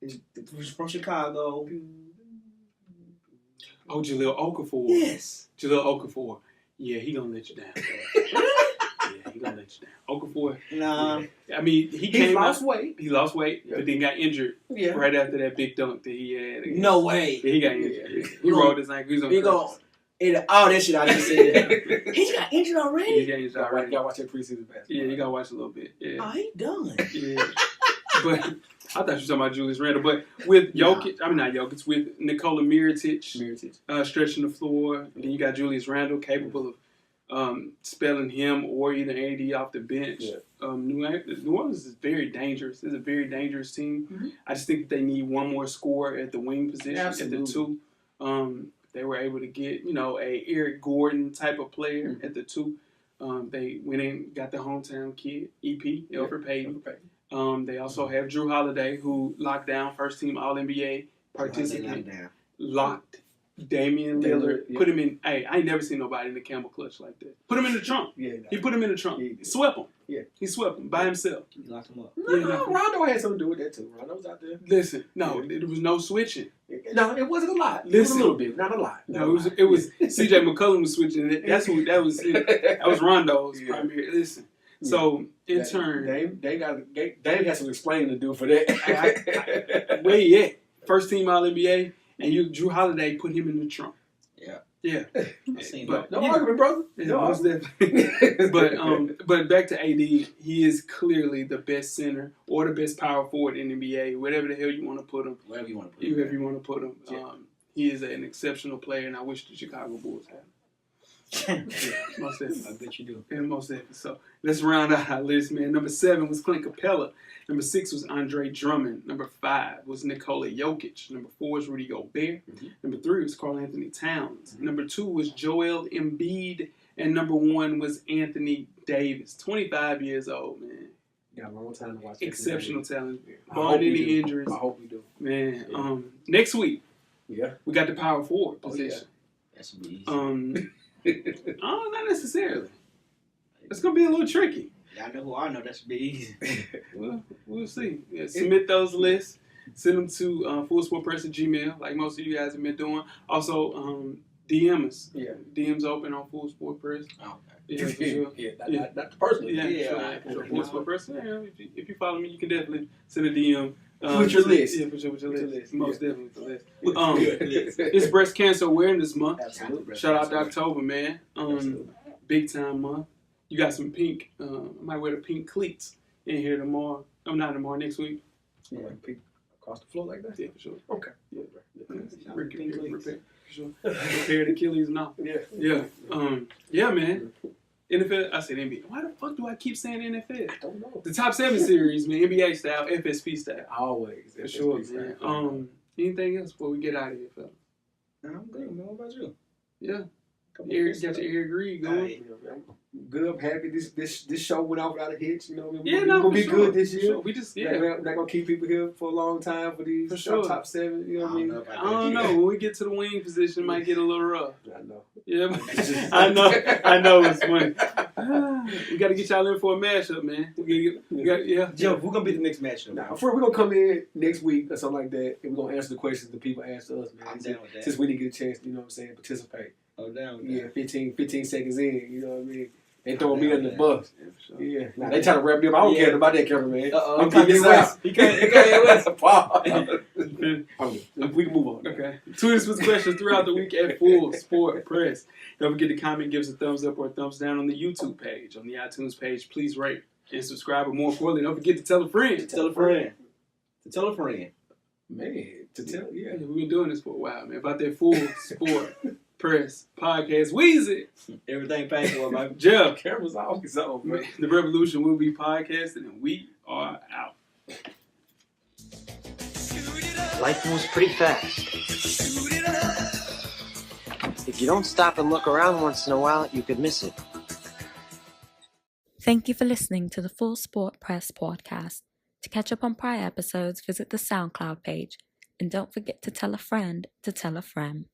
He's from Chicago. Oh, Jahlil Okafor. Yes. Jahlil Okafor. Yeah, he gonna let you down. Yeah, he gonna let you down. Okafor. Nah. I mean, he He came lost out. weight. He lost weight, Yeah. but then got injured Yeah. right after that big dunk that he had. against- No way. Yeah, he got injured. He rolled his ankle. He was on He crutches. that shit I just said. He got injured Yeah, already? he got injured You already. gotta watch that preseason basketball. Yeah, you gotta watch a little bit. Yeah. Oh, he done. Yeah. But I thought you were talking about Julius Randle. But with Jokic, I mean not Jokic, with Nikola Mirotic stretching the floor, and then you got Julius Randle capable of spelling him or either AD off the bench. Yeah. New Orleans is very dangerous. It's a very dangerous team. Mhm. I just think that they need one more scorer at the wing position at the Absolutely. 2. They were able to get, a Eric Gordon type of player Mm-hmm. at the 2. They went in, got the hometown kid, EP, Elfrid Payton. They also have Drew Holiday, who locked down first team All-NBA participant. Locked Damian Lillard. Yeah. Put him in. Hey, I ain't never seen nobody in the camel clutch like that. Put him in the trunk. Yeah, He put him in the trunk. Yeah, he did. Swept him. Yeah. He swept him by himself. He locked him up. No, Rondo had something to do with that too. Rondo was out there. Listen, no, there was no switching. No, it wasn't a lot. It was a Listen. little bit, not a lot. No, it was CJ McCollum was switching. That was Rondo's Yeah. primary. Listen, Yeah. so in turn, they got some explaining to do for that. where he at? First team All NBA, and Drew Holiday put him in the trunk. Yeah. I seen But that. No argument, brother. Yeah, No most argument. definitely. But back to AD, he is clearly the best center or the best power forward in the NBA, whatever the hell you want to put him. Wherever you want to put him. Wherever you want to put him. Yeah. He is an exceptional player, and I wish the Chicago Bulls had him. Most definitely. I bet you do. Yeah, most definitely. So let's round out our list, man. Number 7 was Clint Capella. Number 6 was Andre Drummond. Number 5 was Nikola Jokic. Number 4 was Rudy Gobert. Mhm. Number 3 was Karl Anthony Towns. Number 2 was Joel Embiid. And number 1 was Anthony Davis. 25 years old, man. Got a long time to watch. Exceptional talent. I Barring hope we any do. injuries. I hope we do. Man, Yeah. next week, Yeah. we got the power forward Oh, position. That should be easy. Oh, not necessarily. It's going to be a little tricky. Y'all know who I know. That should be easy. Well, we'll see. Yeah, submit those lists. Send them to fullsportpress@gmail, like most of you guys have been doing. Also, DM us. Yeah. DMs open on Full Sport Press. Oh, Yeah, for sure. Not the personal. Yeah, for sure. Full Sport Press. Yeah, if you follow me, you can definitely send a DM. With your list. Yeah, for sure, with your list. Most definitely with the list. yeah. It's Breast Cancer Awareness Month. Absolutely. Shout out to October, man. Absolutely. Big time month. You got some pink. I might wear the pink cleats in here tomorrow. Not tomorrow, next week. You like peek across the floor like that? Yeah, for sure. Okay. Yeah, Pink cleats. repair. For sure. Repaired Achilles and all. Yeah. Yeah. Yeah, man. NFL. I said NBA. Why the fuck do I keep saying NFL? I don't know. The top 7 series, man. NBA style, FSP style. Always. For sure, man. Anything else before we get out of here, fella? I'm good, man. What about you? Yeah. Got your Eric Reed going. Good. I'm happy this show went off without a hitch. You know, Yeah, we're no, gonna be for good sure. this For year. sure. We just We're not gonna keep people here for a long time for these For sure. top 7. You know what I mean? I don't know. When we get to the wing position, it might get a little rough. I know. Yeah, I know it's funny. We got to get y'all in for a mashup, man. Yeah. Joe, who's gonna be the next matchup? Nah, we're gonna come in next week or something like that, and we're gonna answer the questions that people asked us, man. I'm down with that. Since we didn't get a chance, you know what I'm saying, participate. Oh, down with Yeah, that. 15 seconds in, you know what I mean? They throwing me under the bus. Yeah, for sure. Yeah. Nah, they trying to wrap me up. I don't care about that, cameraman. Uh-oh. I'm keeping this out. He can't Paul. We can move on. Okay. Tweet us with questions throughout the week at Full Sport Press. Don't forget to comment, give us a thumbs up or a thumbs down on the YouTube page, on the iTunes page. Please rate and subscribe. But more importantly, don't forget to tell a friend. Tell a friend. To tell a friend. Man, to tell, yeah. We've been doing this for a while, man. About that Full Sport Press podcast. Weezy. Everything paid for, baby. Jeff. Camera's always on, man. The revolution will be podcasted, and we are out. Life moves pretty fast. If you don't stop and look around once in a while, you could miss it. Thank you for listening to the Full Sport Press podcast. To catch up on prior episodes, visit the SoundCloud page. And don't forget to tell a friend to tell a friend.